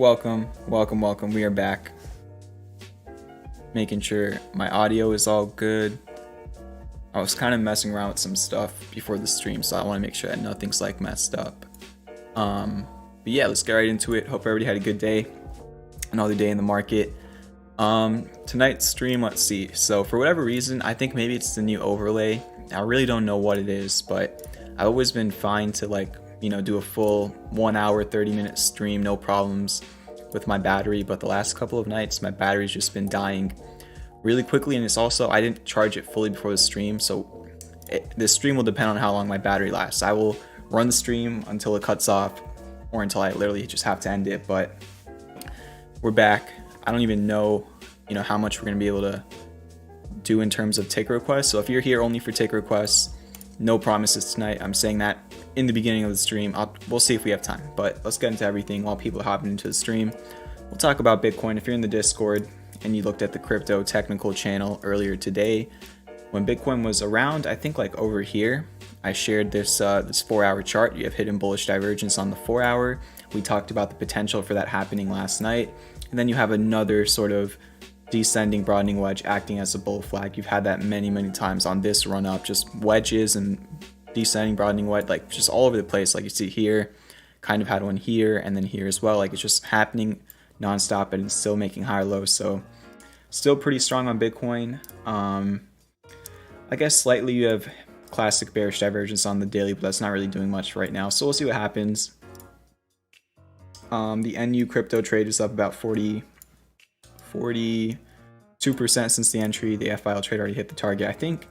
Welcome. We are back. Making sure my audio is all good. I was kind of messing around with some stuff before the stream, so I want to make sure that nothing's like messed up. But yeah, let's get right into it. Hope everybody had a good day. Another day in the market. Tonight's stream, let's see. So for whatever reason, I think maybe it's the new overlay. I really don't know what it is, but I've always been fine to do a full 1 hour, 30-minute stream, no problems with my battery. But the last couple of nights, my battery's just been dying really quickly, and it's also, I didn't charge it fully before the stream, so the stream will depend on how long my battery lasts. I will run the stream until it cuts off, or until I literally just have to end it. But we're back. I don't even know, how much we're gonna be able to do in terms of ticket requests. So if you're here only for ticket requests, no promises tonight. I'm saying that in the beginning of the stream. We'll see if we have time, but let's get into everything while people are hopping into the stream. We'll talk about Bitcoin. If you're in the Discord and you looked at the crypto technical channel earlier today, when Bitcoin was around, I think like over here, I shared this 4-hour chart. You have hidden bullish divergence on the 4-hour. We talked about the potential for that happening last night. And then you have another sort of descending broadening wedge acting as a bull flag. You've had that many times on this run up, just wedges and descending broadening wedge, like just all over the place. Like you see here, kind of had one here and then here as well. Like it's just happening nonstop, and it's still making higher lows. So still pretty strong on Bitcoin. I guess slightly you have classic bearish divergence on the daily, but that's not really doing much right now. So we'll see what happens. The NU crypto trade is up about 42% since the entry. The FIL trade already hit the target. I think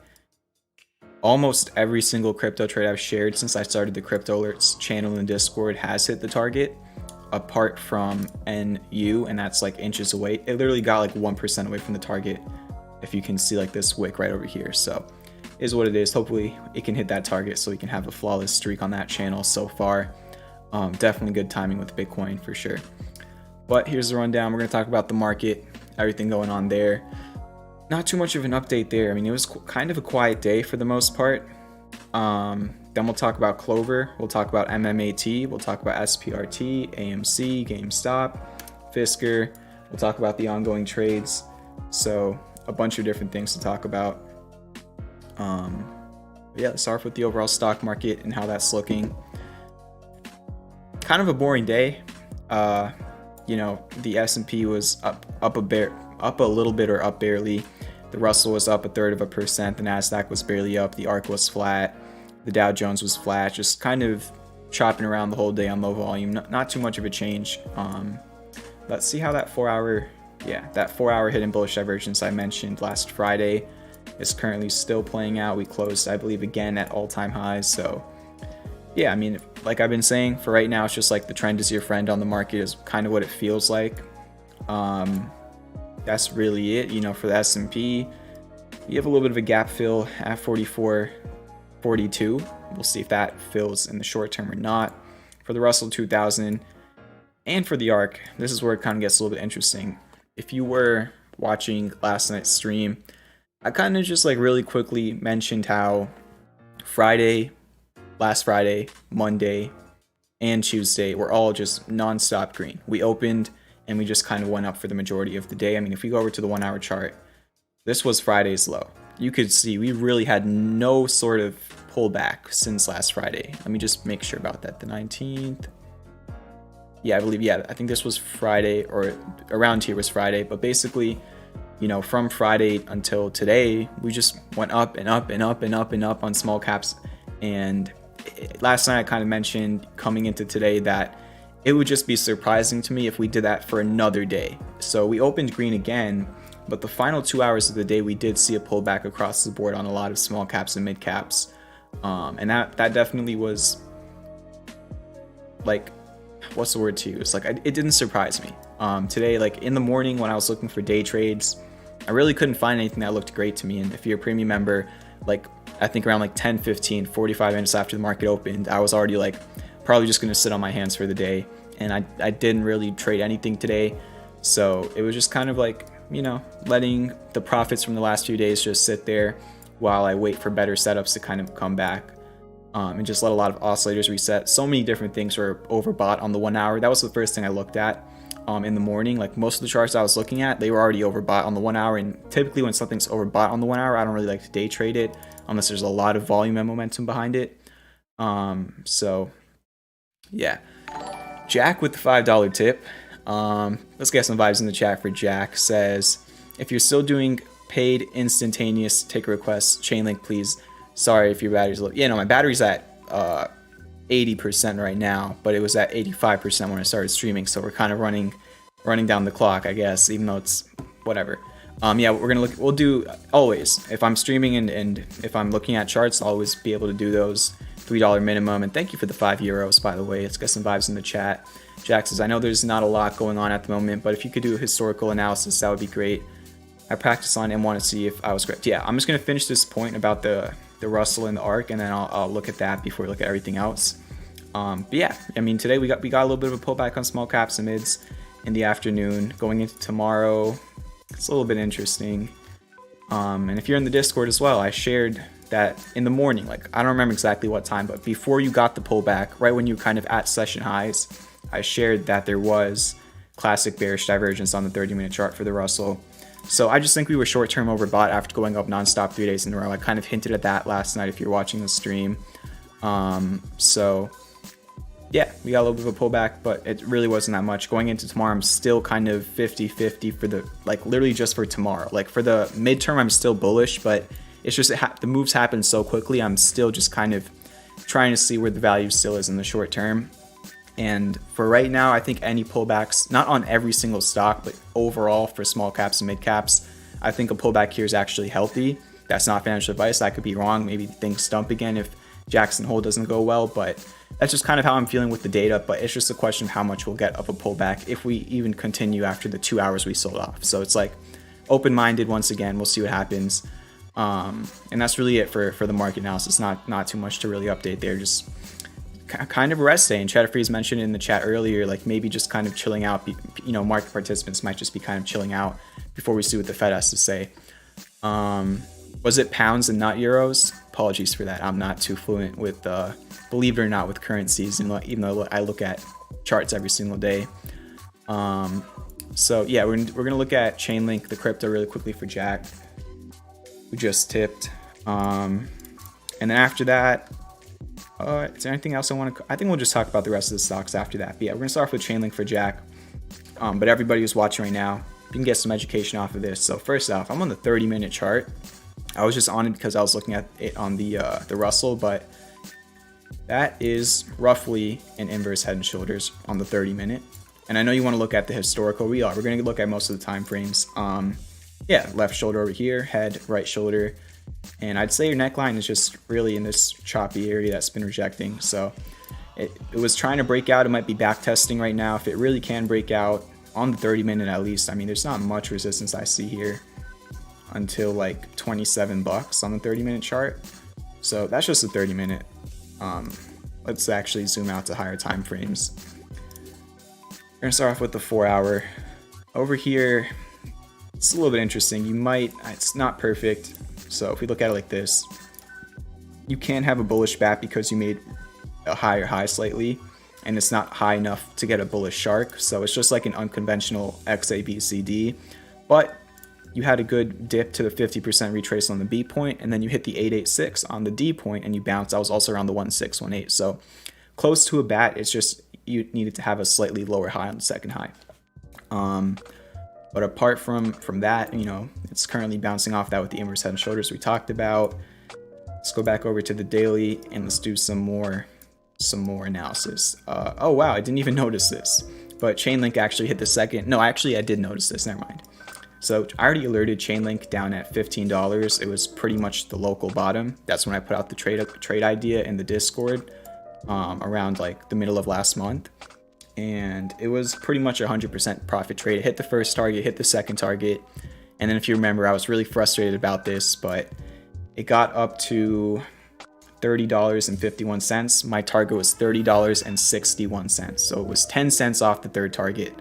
almost every single crypto trade I've shared since I started the crypto alerts channel in Discord has hit the target, apart from NU, and that's like inches away. It literally got like 1% away from the target, if you can see like this wick right over here. So is what it is. Hopefully it can hit that target so we can have a flawless streak on that channel so far. Definitely good timing with Bitcoin for sure. But here's the rundown. We're going to talk about the market, everything going on there. Not too much of an update there. I mean, it was kind of a quiet day for the most part. Then we'll talk about Clover. We'll talk about MMAT. We'll talk about SPRT, AMC, GameStop, Fisker. We'll talk about the ongoing trades. So a bunch of different things to talk about. Yeah, let's start with the overall stock market and how that's looking. Kind of a boring day. The S&P was up a little bit, or up barely. The Russell was up 1/3%. The Nasdaq was barely up. The ARK was flat. The Dow Jones was flat. Just kind of chopping around the whole day on low volume. Not too much of a change. Let's see how that 4-hour hidden bullish divergence I mentioned last Friday is currently still playing out. We closed, I believe, again at all-time highs. So yeah, I mean, like I've been saying, for right now, it's just like the trend is your friend on the market is kind of what it feels like. That's really it. For the S&P, you have a little bit of a gap fill at 44.42. We'll see if that fills in the short term or not. For the Russell 2000 and for the ARK, this is where it kind of gets a little bit interesting. If you were watching last night's stream, I kind of just like really quickly mentioned how last Friday, Monday, and Tuesday were all just non-stop green. We opened and we just kind of went up for the majority of the day. I mean, if we go over to the 1-hour chart, this was Friday's low. You could see we really had no sort of pullback since last Friday. Let me just make sure about that. The 19th. Yeah, I think this was Friday, or around here was Friday. But basically, from Friday until today, we just went up and up and up and up and up on small caps. And last night I kind of mentioned coming into today that it would just be surprising to me if we did that for another day. So we opened green again, but the final 2 hours of the day we did see a pullback across the board on a lot of small caps and mid caps. And that definitely was like, what's the word to use? Like, it didn't surprise me. Today, like in the morning when I was looking for day trades, I really couldn't find anything that looked great to me. And if you're a premium member, like I think around like 10, 15, 45 minutes after the market opened, I was already like probably just going to sit on my hands for the day. And I didn't really trade anything today. So it was just kind of like, letting the profits from the last few days just sit there while I wait for better setups to kind of come back. And just let a lot of oscillators reset. So many different things were overbought on the 1 hour. That was the first thing I looked at. in the morning. Like most of the charts I was looking at, they were already overbought on the 1 hour, and typically when something's overbought on the 1 hour, I don't really like to day trade it unless there's a lot of volume and momentum behind it. So yeah, Jack with the $5 tip. Let's get some vibes in the chat for Jack. Says, if you're still doing paid instantaneous ticker requests, Chainlink please. Sorry if your battery's low. Yeah, no, my battery's at 80% right now, but it was at 85% when I started streaming, so we're kind of running down the clock, I guess, even though it's whatever. Yeah, we'll do always, if I'm streaming and if I'm looking at charts, I'll always be able to do those $3 minimum. And thank you for the €5, by the way. Let's get some vibes in the chat. Jack says, I know there's not a lot going on at the moment, but if you could do a historical analysis, that would be great. I practiced on and want to see if I was correct. Yeah, I'm just going to finish this point about the Russell and the ARC, and then I'll look at that before we look at everything else. But yeah, I mean, today we got a little bit of a pullback on small caps and mids in the afternoon. Going into tomorrow, it's a little bit interesting. And if you're in the Discord as well, I shared that in the morning, like I don't remember exactly what time, but before you got the pullback, right when you kind of at session highs, I shared that there was classic bearish divergence on the 30-minute chart for the Russell. So I just think we were short-term overbought after going up nonstop 3 days in a row. I kind of hinted at that last night if you're watching the stream. So yeah, we got a little bit of a pullback, but it really wasn't that much. Going into tomorrow, I'm still kind of 50-50 for the, like literally just for tomorrow. Like for the midterm, I'm still bullish, but it's just the moves happen so quickly. I'm still just kind of trying to see where the value still is in the short term. And for right now, I think any pullbacks, not on every single stock, but overall for small caps and mid caps, I think a pullback here is actually healthy. That's not financial advice. I could be wrong. Maybe things stump again if Jackson Hole doesn't go well, but that's just kind of how I'm feeling with the data. But it's just a question of how much we'll get of a pullback if we even continue after the 2 hours we sold off. So it's like open-minded once again. We'll see what happens. And that's really it for the market analysis. Not too much to really update there. Just kind of a rest day. And Chatter Freeze mentioned in the chat earlier, like maybe just kind of chilling out. You know, market participants might just be kind of chilling out before we see what the Fed has to say. Was it pounds and not euros? Apologies for that. I'm not too fluent with, believe it or not, with currencies, and even though I look at charts every single day. So yeah, we're gonna look at Chainlink, the crypto, really quickly for Jack, who just tipped. And then after that, is there anything else I want to? I think we'll just talk about the rest of the stocks after that. But yeah, we're gonna start off with Chainlink for Jack. But everybody who's watching right now, you can get some education off of this. So first off, I'm on the 30-minute chart. I was just on it because I was looking at it on the Russell, but that is roughly an inverse head and shoulders on the 30-minute. And I know you want to look at the historical. We're going to look at most of the time frames. Yeah, left shoulder over here, head, right shoulder. And I'd say your neckline is just really in this choppy area that's been rejecting. So it was trying to break out. It might be back testing right now. If it really can break out on the 30-minute at least, I mean, there's not much resistance I see here until like $27 on the 30-minute chart. So that's just the 30-minute. Let's actually zoom out to higher time frames. We're gonna start off with the 4-hour. Over here, it's a little bit interesting. It's not perfect. So if we look at it like this, you can have a bullish bat because you made a higher high slightly, and it's not high enough to get a bullish shark. So it's just like an unconventional XABCD, but you had a good dip to the 50% retrace on the B point, and then you hit the 886 on the D point, and you bounced. That was also around the 1618. So close to a bat. It's just you needed to have a slightly lower high on the second high. But apart from that, you know, it's currently bouncing off that with the inverse head and shoulders we talked about. Let's go back over to the daily and let's do some more analysis. Oh wow, I didn't even notice this, but Chainlink actually hit the second. No, actually I did notice this. Never mind. So I already alerted Chainlink down at $15. It was pretty much the local bottom. That's when I put out the trade idea in the Discord around like the middle of last month. And it was pretty much 100% profit trade. It hit the first target, hit the second target. And then if you remember, I was really frustrated about this, but it got up to $30.51. My target was $30.61. So it was 10 cents off the third target,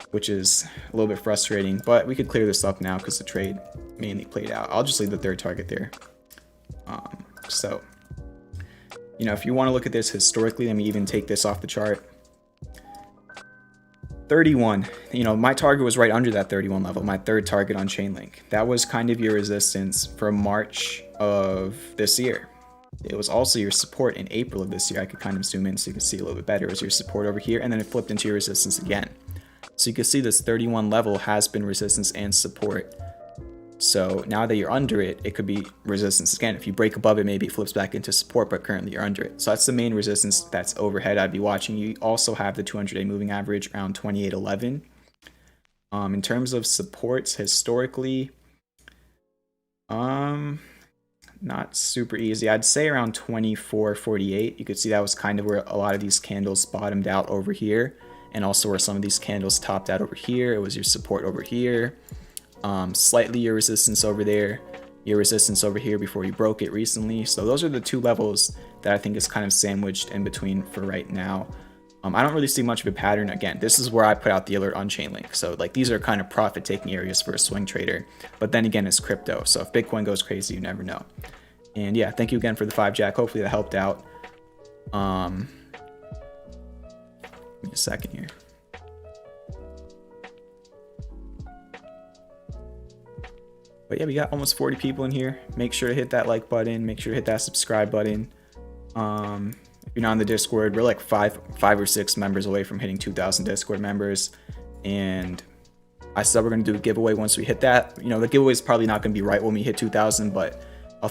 which is a little bit frustrating, but we could clear this up now because the trade mainly played out. I'll just leave the third target there. So, you know, if you want to look at this historically, let me even take this off the chart. 31. You know, my target was right under that 31 level, my third target on Chainlink. That was kind of your resistance for March of this year. It was also your support in April of this year. I could kind of zoom in so you can see a little bit better. It was your support over here, and then it flipped into your resistance again. So you can see this 31 level has been resistance and support. So now that you're under it, it could be resistance again. If you break above it, maybe it flips back into support, but currently you're under it. So that's the main resistance that's overhead I'd be watching. You also have the 200-day moving average around 28.11. In terms of supports historically, not super easy. I'd say around 24.48. You could see that was kind of where a lot of these candles bottomed out over here, and also where some of these candles topped out over here. It was your support over here. Slightly your resistance over there, your resistance over here before you broke it recently. So those are the two levels that I think is kind of sandwiched in between for right now. I don't really see much of a pattern. Again, this is where I put out the alert on Chainlink. So like these are kind of profit taking areas for a swing trader, but then again, it's crypto. So if Bitcoin goes crazy, you never know. And yeah, thank you again for the 5 jack. Hopefully that helped out. Give me a second here. But yeah, we got almost 40 people in here. Make sure to hit that like button. Make sure to hit that subscribe button. If you're not on the Discord, we're like five or six members away from hitting 2,000 Discord members. And I said we're going to do a giveaway once we hit that. You know, the giveaway is probably not going to be right when we hit 2,000, but I'm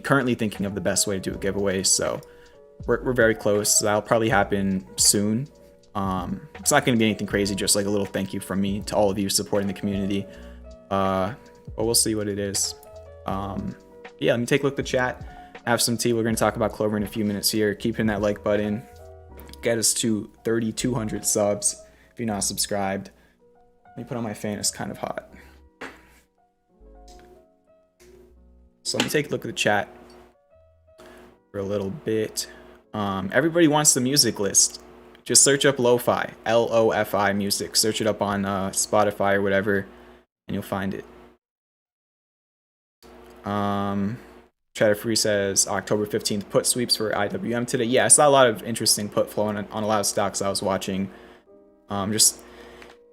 currently thinking of the best way to do a giveaway. So we're very close. That'll probably happen soon. It's not going to be anything crazy, just like a little thank you from me to all of you supporting the community. But we'll see what it is. Yeah, let me take a look at the chat, have some tea. We're going to talk about Clover in a few minutes here. Keep hitting that like button. Get us to 3,200 subs if you're not subscribed. Let me put on my fan. It's kind of hot. So let me take a look at the chat for a little bit. Everybody wants the music list. Just search up Lo-Fi, L-O-F-I music. Search it up on Spotify or whatever, and you'll find it. Trader Free says October 15th put sweeps for IWM today. Yeah, I saw a lot of interesting put flow on a lot of stocks I was watching. Just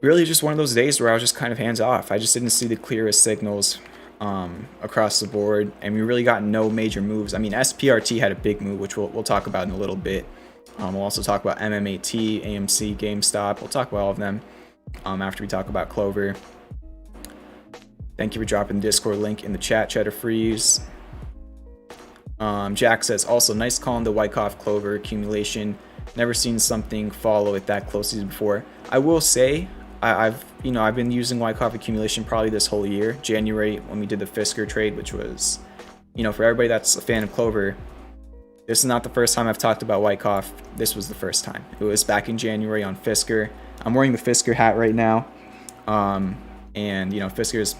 really just one of those days where I was just kind of hands off. I just didn't see the clearest signals across the board, and we really got no major moves. I mean, SPRT had a big move, which we'll talk about in a little bit. We'll also talk about MMAT, AMC, GameStop. We'll talk about all of them after we talk about Clover. Thank you for dropping the Discord link in the chat, Cheddar Freeze. Jack says, also, nice call on the Wyckoff Clover accumulation. Never seen something follow it that closely before. I will say, I've been using Wyckoff accumulation probably this whole year. January, when we did the Fisker trade, which was, for everybody that's a fan of Clover, this is not the first time I've talked about Wyckoff. This was the first time. It was back in January on Fisker. I'm wearing the Fisker hat right now. And, Fisker is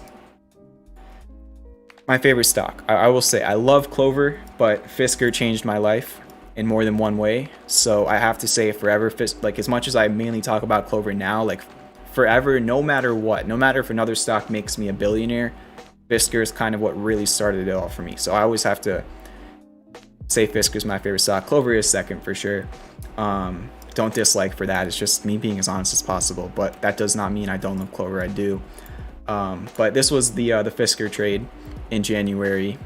my favorite stock. I will say I love Clover, but Fisker changed my life in more than one way. So I have to say forever, like as much as I mainly talk about Clover now, like forever, no matter what, no matter if another stock makes me a billionaire, Fisker is kind of what really started it all for me. So I always have to say Fisker is my favorite stock. Clover is second for sure. Don't dislike for that. It's just me being as honest as possible, but that does not mean I don't love Clover. I do. But this was the Fisker trade in January,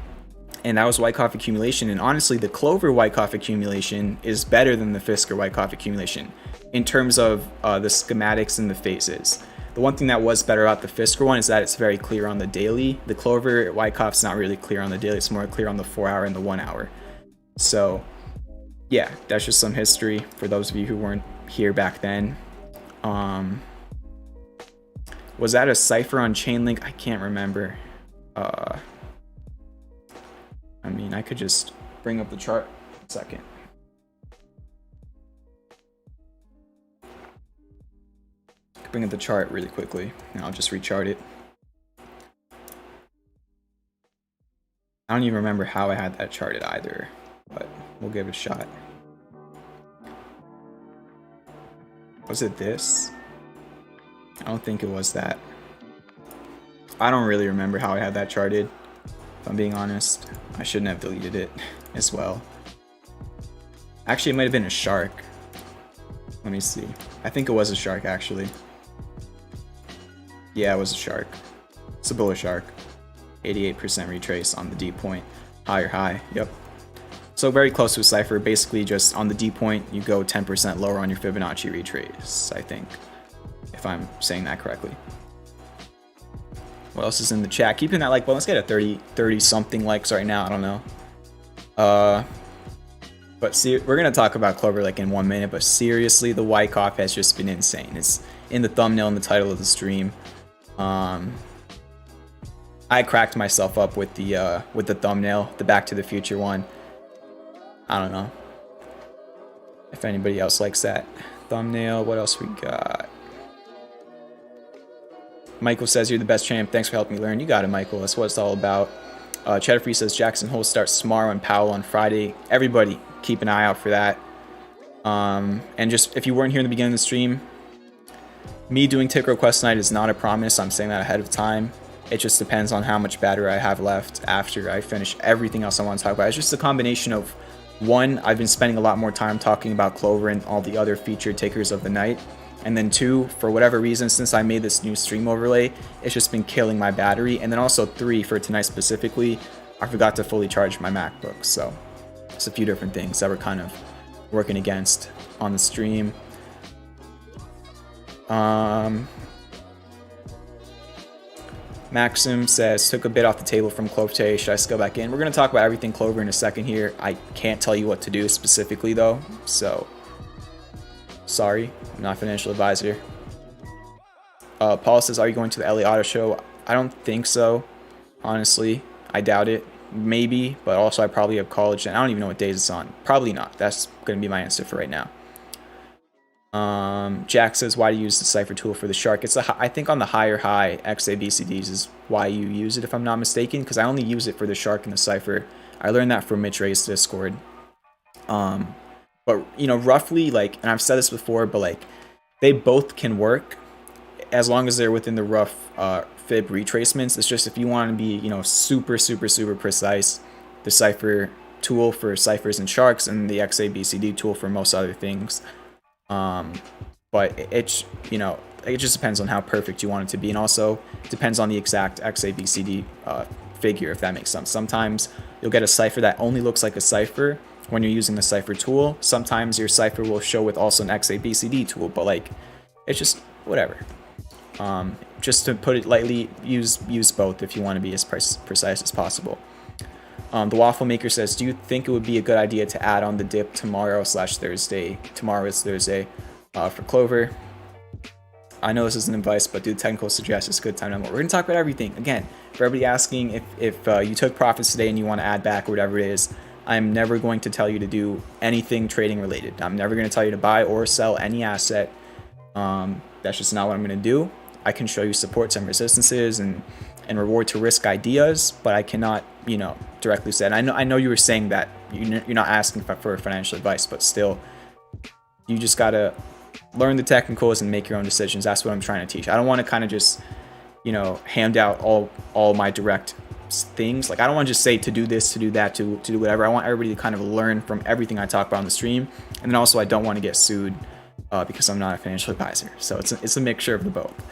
and that was Wyckoff accumulation. And honestly, the Clover Wyckoff accumulation is better than the Fisker Wyckoff accumulation in terms of the schematics and the phases. The one thing that was better about the Fisker one is that it's very clear on the daily. The Clover Wyckoff's not really clear on the daily. It's more clear on the 4 hour and the 1 hour. So yeah, that's just some history for those of you who weren't here back then. Was that a cipher on Chainlink? I can't remember. I mean, I could just bring up the chart. 1 second. Bring up the chart really quickly, and I'll just rechart it. I don't even remember how I had that charted either, but we'll give it a shot. Was it this? I don't think it was that. I don't really remember how I had that charted, if I'm being honest. I shouldn't have deleted it as well. Actually, it might have been a shark. Let me see. I think it was a shark, actually. Yeah, it was a shark. It's a bullish shark. 88% retrace on the D point. Higher high. Yep. So very close to a cipher. Basically, just on the D point, you go 10% lower on your Fibonacci retrace, I think, if I'm saying that correctly. What else is in the chat? Keeping that like, well, let's get a 30 something likes right now. I don't know. But see, we're gonna talk about Clover like in 1 minute. But seriously, the Wyckoff has just been insane. It's in the thumbnail and the title of the stream. I cracked myself up with the thumbnail, the Back to the Future one. I don't know if anybody else likes that thumbnail. What else we got? Michael says, you're the best champ. Thanks for helping me learn. You got it, Michael. That's what it's all about. Cheddar Free says, Jackson Hole starts tomorrow and Powell on Friday. Everybody, keep an eye out for that. And just, if you weren't here in the beginning of the stream, me doing ticker request tonight is not a promise. I'm saying that ahead of time. It just depends on how much battery I have left after I finish everything else I want to talk about. It's just a combination of, one, I've been spending a lot more time talking about Clover and all the other featured tickers of the night. And then two, for whatever reason, since I made this new stream overlay, it's just been killing my battery. And then also three, for tonight specifically, I forgot to fully charge my MacBook. So it's a few different things that we're kind of working against on the stream. Maxim says, took a bit off the table from Clove today. Should I scale back in? We're going to talk about everything Clover in a second here. I can't tell you what to do specifically, though. So, sorry. I'm not a financial advisor. Paul says, are you going to the LA Auto Show? I don't think so. Honestly, I doubt it. Maybe, but also I probably have college, and I don't even know what days it's on. Probably not. That's going to be my answer for right now. Jack says, why do you use the cipher tool for the shark? It's I think on the higher high XABCDs is why you use it, if I'm not mistaken, because I only use it for the shark and the cipher. I learned that from Mitch Ray's Discord. But you know, roughly, like, and I've said this before, but like, they both can work as long as they're within the rough fib retracements. It's just if you want to be, you know, super precise, the cipher tool for ciphers and sharks, and the XABCD tool for most other things. But it's, you know, it just depends on how perfect you want it to be, and also depends on the exact XABCD figure, if that makes sense. Sometimes you'll get a cipher that only looks like a cipher when you're using the cipher tool. Sometimes your cipher will show with also an XABCD tool, but like, it's just whatever. Just to put it lightly, use both if you want to be as precise as possible. The Waffle Maker says, do you think it would be a good idea to add on the dip tomorrow/Thursday? Tomorrow is Thursday for Clover. I know this isn't advice, but do the technical suggest it's a good time to. We're going to talk about everything. Again, for everybody asking if you took profits today and you want to add back or whatever it is, I'm never going to tell you to do anything trading related. I'm never going to tell you to buy or sell any asset. That's just not what I'm going to do. I can show you supports and resistances and reward to risk ideas, but I cannot, you know, directly say it. I know you were saying that you're not asking for financial advice, but still, you just gotta learn the technicals and make your own decisions. That's what I'm trying to teach. I don't want to kind of just, you know, hand out all my direct things. Like, I don't want to just say to do this, to do that, to do whatever. I want everybody to kind of learn from everything I talk about on the stream, and then also I don't want to get sued because I'm not a financial advisor. So it's a mixture of the both.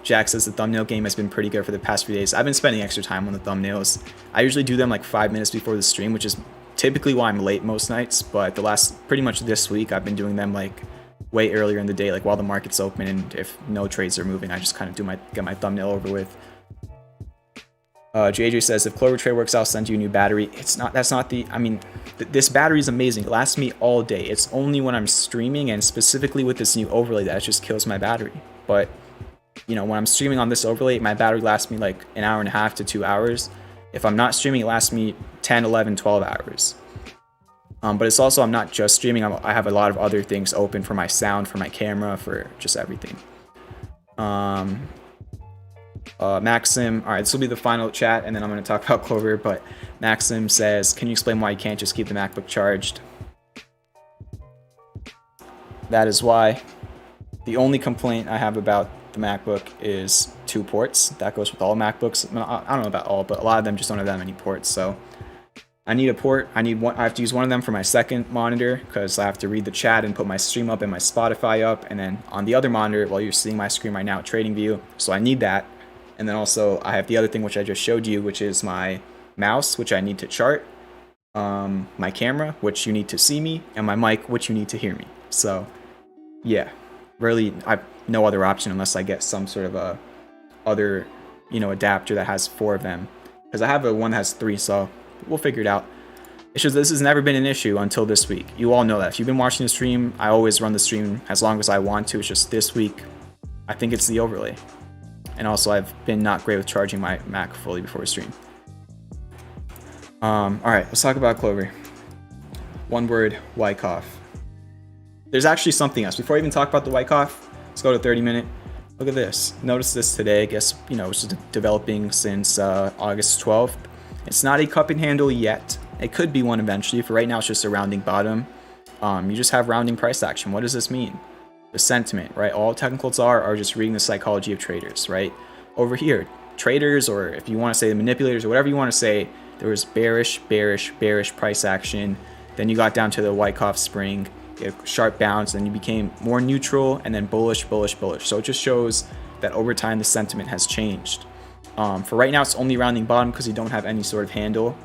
Jack says the thumbnail game has been pretty good for the past few days. I've been spending extra time on the thumbnails. I usually do them like 5 minutes before the stream, which is typically why I'm late most nights. But pretty much this week, I've been doing them like way earlier in the day, like while the market's open, and if no trades are moving, I just kind of get my thumbnail over with. JJ says, if Clover Trade works, I'll send you a new battery. That's not the, I mean, this battery is amazing. It lasts me all day. It's only when I'm streaming, and specifically with this new overlay, that it just kills my battery. But, you know, when I'm streaming on this overlay, my battery lasts me like an hour and a half to 2 hours. If I'm not streaming, it lasts me 10, 11, 12 hours. But it's also, I'm not just streaming. I have a lot of other things open for my sound, for my camera, for just everything. Maxim, all right, this will be the final chat, and then I'm going to talk about Clover, but Maxim says, can you explain why you can't just keep the MacBook charged? That is why. The only complaint I have about the MacBook is 2 ports. That goes with all MacBooks. I don't know about all, but a lot of them just don't have that many ports, so I need a port. I have to use one of them for my second monitor because I have to read the chat and put my stream up and my Spotify up. And then on the other monitor, well, you're seeing my screen right now, Trading View. So I need that. And then also I have the other thing which I just showed you, which is my mouse, which I need to chart, my camera, which you need to see me, and my mic, which you need to hear me. So yeah, really, I have no other option unless I get some sort of a other, adapter that has 4 of them. Because I have one that has 3, so we'll figure it out. It's just this has never been an issue until this week. You all know that. If you've been watching the stream, I always run the stream as long as I want to. It's just this week, I think it's the overlay. And also, I've been not great with charging my Mac fully before the stream. All right, let's talk about Clover. One word, Wyckoff. There's actually something else. Before I even talk about the Wyckoff, let's go to 30-minute. Look at this. Notice this today. I guess, it's developing since August 12th. It's not a cup and handle yet. It could be one eventually. For right now, it's just a rounding bottom. You just have rounding price action. What does this mean? The sentiment, right? All technicals are just reading the psychology of traders, right? Over here, traders, or if you want to say the manipulators, or whatever you want to say, there was bearish price action. Then you got down to the Wyckoff spring, a sharp bounce, then you became more neutral, and then bullish. So it just shows that over time the sentiment has changed. For right now, it's only rounding bottom because you don't have any sort of handle.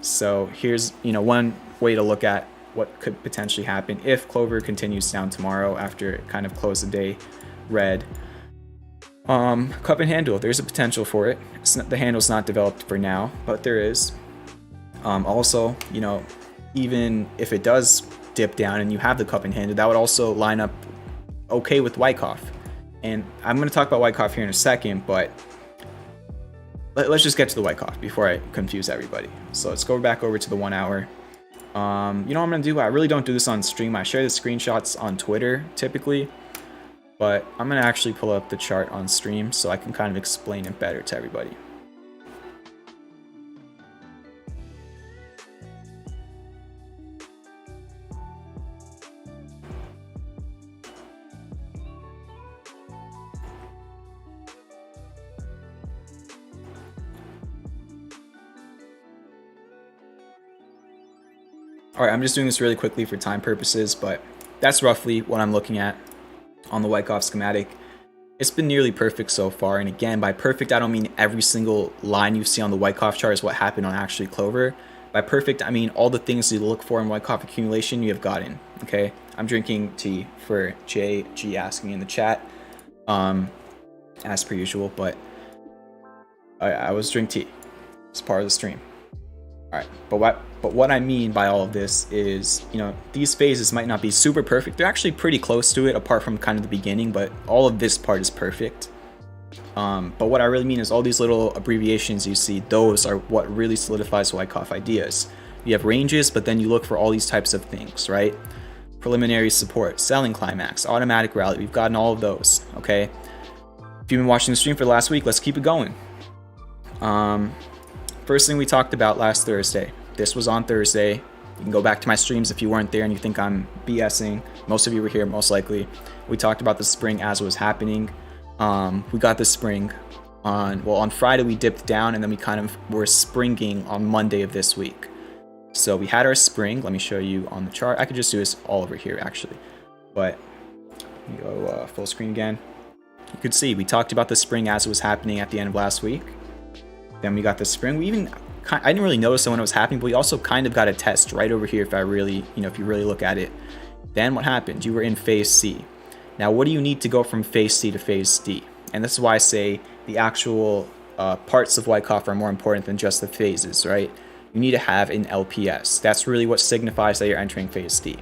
So here's one way to look at what could potentially happen if Clover continues down tomorrow after it kind of closed the day red. Cup and handle, there's a potential for it. The handle's not developed for now, but there is. Also, even if it does dip down and you have the cup and handle, that would also line up okay with Wyckoff. And I'm going to talk about Wyckoff here in a second, but let's just get to the Wyckoff before I confuse everybody. So let's go back over to the 1 hour. What I'm going to do? I really don't do this on stream. I share the screenshots on Twitter typically, but I'm going to actually pull up the chart on stream so I can kind of explain it better to everybody. All right, I'm just doing this really quickly for time purposes, but that's roughly what I'm looking at on the Wyckoff schematic. It's been nearly perfect so far, and again, by perfect, I don't mean every single line you see on the Wyckoff chart is what happened on actually Clover. By perfect, I mean all the things you look for in Wyckoff accumulation you have gotten, okay? I'm drinking tea for JG asking in the chat, as per usual, but I was drinking tea. It's part of the stream. All right, but what I mean by all of this is, these phases might not be super perfect. They're actually pretty close to it, apart from kind of the beginning, but all of this part is perfect. But what I really mean is all these little abbreviations you see, those are what really solidifies Wyckoff ideas. You have ranges, but then you look for all these types of things, right? Preliminary support, selling climax, automatic rally. We've gotten all of those, okay? If you've been watching the stream for the last week, let's keep it going. First thing we talked about last Thursday. This was on Thursday. You can go back to my streams if you weren't there and you think I'm BSing. Most of you were here, most likely. We talked about the spring as it was happening. We got the spring on Friday we dipped down, and then we kind of were springing on Monday of this week. So we had our spring. Let me show you on the chart. I could just do this all over here actually, but let me go full screen again. You could see we talked about the spring as it was happening at the end of last week. Then we got the spring. I didn't really notice it when it was happening, but we also kind of got a test right over here if if you really look at it. Then what happened? You were in phase C. Now, what do you need to go from phase C to phase D? And this is why I say the actual parts of Wyckoff are more important than just the phases, right? You need to have an LPS. That's really what signifies that you're entering phase D.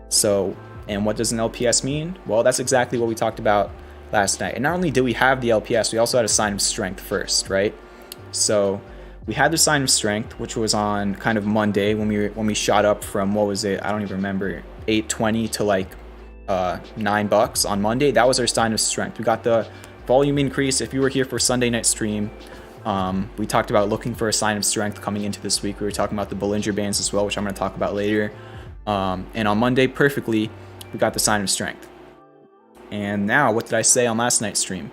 So, and what does an LPS mean? Well, that's exactly what we talked about last night. And not only did we have the LPS, we also had a sign of strength first, right? So we had the sign of strength, which was on kind of Monday when we shot up from, what was it? I don't even remember, 820 to like $9 on Monday. That was our sign of strength. We got the volume increase. If you were here for Sunday night stream, we talked about looking for a sign of strength coming into this week. We were talking about the Bollinger Bands as well, which I'm going to talk about later. And on Monday, perfectly, we got the sign of strength. And now, what did I say on last night's stream?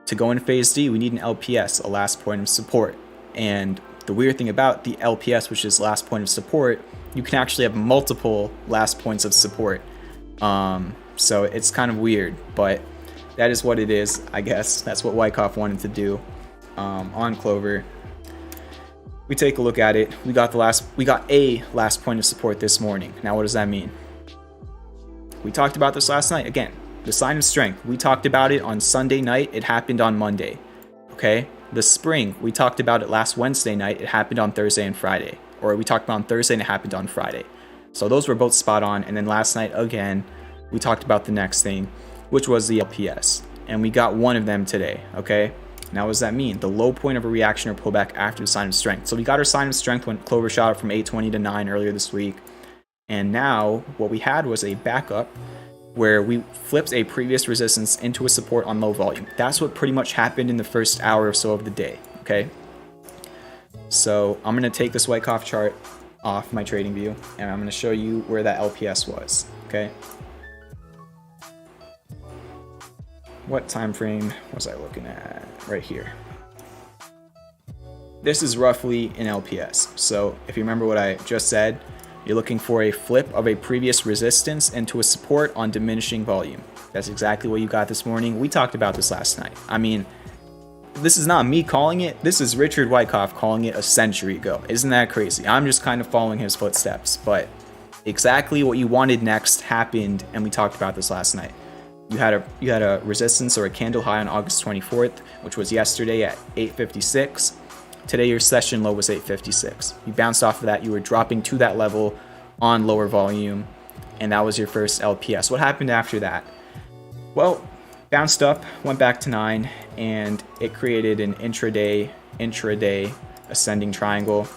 To go into phase D, we need an LPS, a last point of support. And the weird thing about the LPS, which is last point of support, you can actually have multiple last points of support. So it's kind of weird, but that is what it is, I guess. That's what Wyckoff wanted to do on Clover. We take a look at it. We got a last point of support this morning. Now, what does that mean? We talked about this last night. Again, the sign of strength. We talked about it on Sunday night. It happened on Monday. Okay? The spring, we talked about it last Wednesday night. It happened on Thursday and Friday. Or we talked about on Thursday and it happened on Friday. So those were both spot on. And then last night, again, we talked about the next thing, which was the LPS. And we got one of them today. Okay? Now, what does that mean? The low point of a reaction or pullback after the sign of strength. So we got our sign of strength when Clover shot up from 820 to 9 earlier this week. And now what we had was a backup where we flipped a previous resistance into a support on low volume. That's what pretty much happened in the first hour or so of the day. Okay. So I'm going to take this Wyckoff chart off my trading view and I'm going to show you where that LPS was. Okay. What time frame was I looking at? Right here. This is roughly an LPS. So if you remember what I just said, you're looking for a flip of a previous resistance into a support on diminishing volume. That's exactly what you got this morning. We talked about this last night. I mean, this is not me calling it. This is Richard Wyckoff calling it a century ago. Isn't that crazy? I'm just kind of following his footsteps. But exactly what you wanted next happened, and we talked about this last night. You had a resistance or a candle high on August 24th, which was yesterday at 856. Today your session low was 856. You bounced off of that. You were dropping to that level on lower volume, and that was your first LPS. What happened after that? Well, bounced up, went back to 9, and it created an intraday ascending triangle,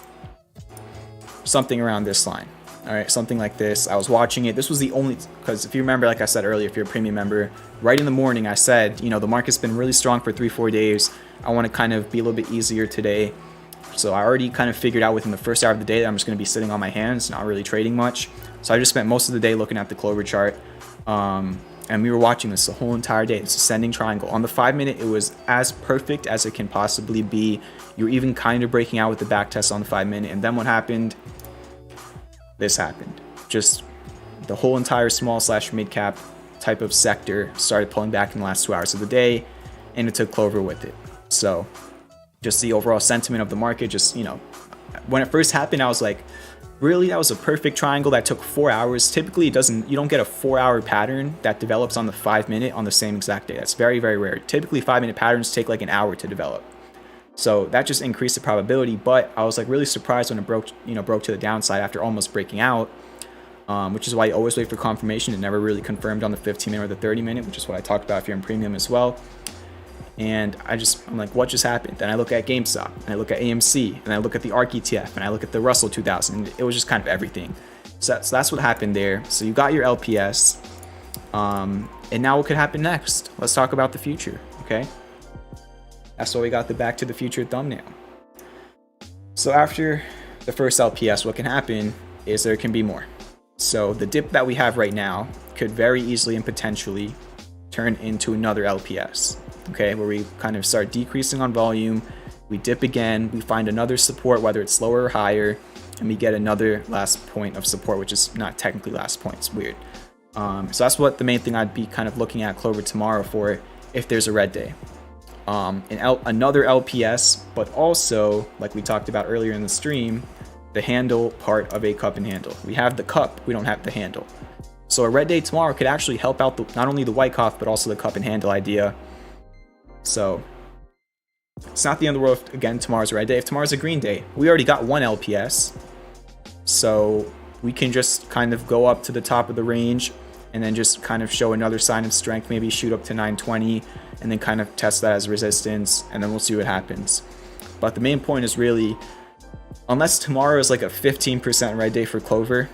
something around this line. All right, something like this. I was watching it. This was the only, because if you remember, like I said earlier, if you're a premium member, right in the morning, I said, you know, the market's been really strong for 3-4 days. I want to kind of be a little bit easier today. So I already kind of figured out within the first hour of the day that I'm just going to be sitting on my hands, not really trading much. So I just spent most of the day looking at the Clover chart. And we were watching this the whole entire day. This ascending triangle. On the 5-minute, it was as perfect as it can possibly be. You were even kind of breaking out with the back test on the 5-minute. And then what happened? This happened. Just the whole entire small/mid cap type of sector started pulling back in the last 2 hours of the day, and it took Clover with it. So just the overall sentiment of the market, just, you know, when it first happened, I was like, really, that was a perfect triangle that took 4 hours. Typically, you don't get a 4-hour pattern that develops on the 5-minute on the same exact day. That's very, very rare. Typically, 5-minute patterns take like an hour to develop. So that just increased the probability, but I was like really surprised when it broke to the downside after almost breaking out, which is why you always wait for confirmation. It never really confirmed on the 15-minute or the 30-minute, which is what I talked about if you're in premium as well. And I'm like, what just happened? Then I look at GameStop, and I look at AMC, and I look at the ARK ETF, and I look at the Russell 2000, and it was just kind of everything. So that's what happened there. So you got your LPS, and now what could happen next? Let's talk about the future, okay? That's why we got the Back to the Future thumbnail. So after the first LPS, what can happen is there can be more. So the dip that we have right now could very easily and potentially turn into another LPS, okay, where we kind of start decreasing on volume, we dip again, we find another support, whether it's lower or higher, and we get another last point of support, which is not technically last point. It's weird. So that's the main thing I'd be kind of looking at Clover tomorrow for if there's a red day. Another LPS, but also, like we talked about earlier in the stream, the handle part of a cup and handle. We have the cup, we don't have the handle. So a red day tomorrow could actually help out not only the Wyckoff, but also the cup and handle idea. So it's not the end of the world if, again, tomorrow's a red day. If tomorrow's a green day, we already got one LPS. So we can just kind of go up to the top of the range and then just kind of show another sign of strength, maybe shoot up to 920 and then kind of test that as resistance, and then we'll see what happens. But the main point is really, unless tomorrow is like a 15% red day for Clover,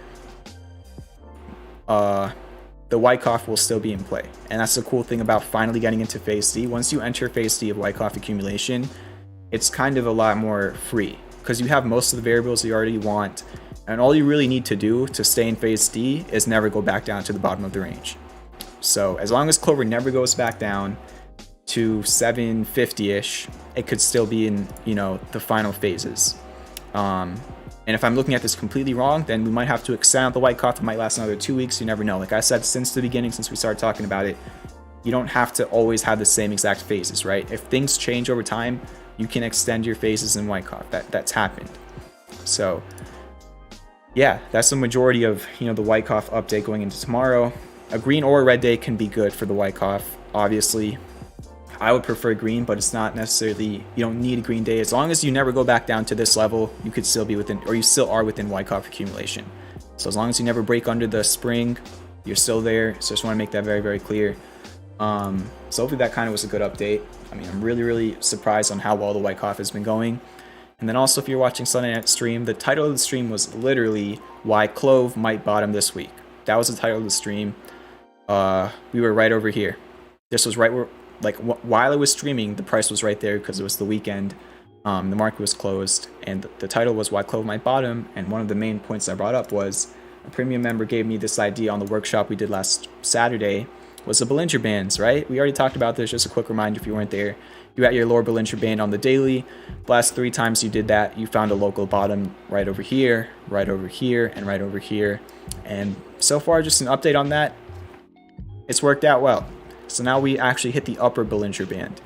the Wyckoff will still be in play. And that's the cool thing about finally getting into phase D. Once you enter phase D of Wyckoff accumulation, it's kind of a lot more free because you have most of the variables you already want. And all you really need to do to stay in phase D is never go back down to the bottom of the range. So as long as Clover never goes back down to 750-ish, it could still be in, the final phases. And if I'm looking at this completely wrong, then we might have to extend out the Wyckoff. It might last another 2 weeks. You never know. Like I said, since the beginning, since we started talking about it, you don't have to always have the same exact phases, right? If things change over time, you can extend your phases in Wyckoff. That's happened. So yeah, that's the majority of, the Wyckoff update going into tomorrow. A green or a red day can be good for the Wyckoff. Obviously, I would prefer green, but it's not necessarily, you don't need a green day. As long as you never go back down to this level, you could still be within, or you still are within Wyckoff accumulation. So as long as you never break under the spring, you're still there. So just want to make that very, very clear. So hopefully that kind of was a good update. I mean, I'm really, really surprised on how well the Wyckoff has been going. And then also, if you're watching Sunday night stream, the title of the stream was literally why CLOV might bottom this week. That was the title of the stream. We were right over here. This was right where, like, while I was streaming, the price was right there because it was the weekend. The market was closed, and the title was why CLOV might bottom. And one of the main points I brought up was a premium member gave me this idea on the workshop we did last Saturday, was the Bollinger Bands, right? We already talked about this, just a quick reminder if you weren't there. You're at your lower Bollinger Band on the daily. Last 3 times you did that, you found a local bottom right over here, right over here, and right over here. And so far, just an update on that, it's worked out well. So now we actually hit the upper Bollinger Band.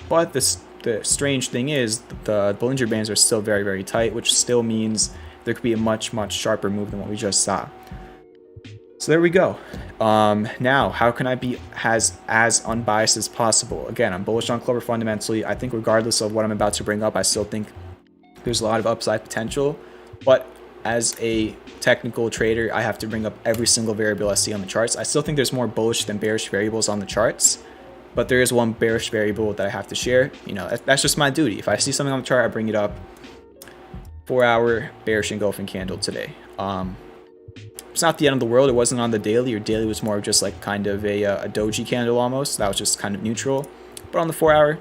But the strange thing is the Bollinger Bands are still very, very tight, which still means there could be a much, much sharper move than what we just saw. So there we go. Now, how can I be as unbiased as possible? Again, I'm bullish on Clover fundamentally. I think regardless of what I'm about to bring up, I still think there's a lot of upside potential. But as a technical trader, I have to bring up every single variable I see on the charts. I still think there's more bullish than bearish variables on the charts. But there is one bearish variable that I have to share. That's just my duty. If I see something on the chart, I bring it up. 4-hour bearish engulfing candle today. It's not the end of the world. It wasn't on the daily. Your daily was more of just like kind of a doji candle almost. That was just kind of neutral. But on the 4-hour,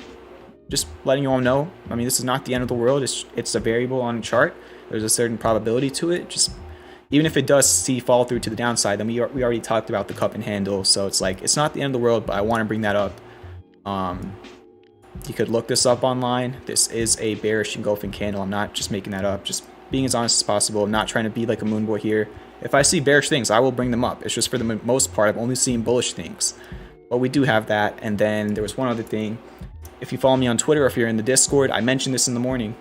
just letting you all know, I mean, this is not the end of the world. It's a variable on a chart. There's a certain probability to it. Just even if it does see fall through to the downside, then we already talked about the cup and handle. So it's like, it's not the end of the world, but I want to bring that up. You could look this up online. This is a bearish engulfing candle. I'm not just making that up. Just being as honest as possible. I'm not trying to be like a moon boy here. If I see bearish things, I will bring them up. It's just for the most part, I've only seen bullish things. But we do have that. And then there was one other thing. If you follow me on Twitter, or if you're in the Discord, I mentioned this in the morning.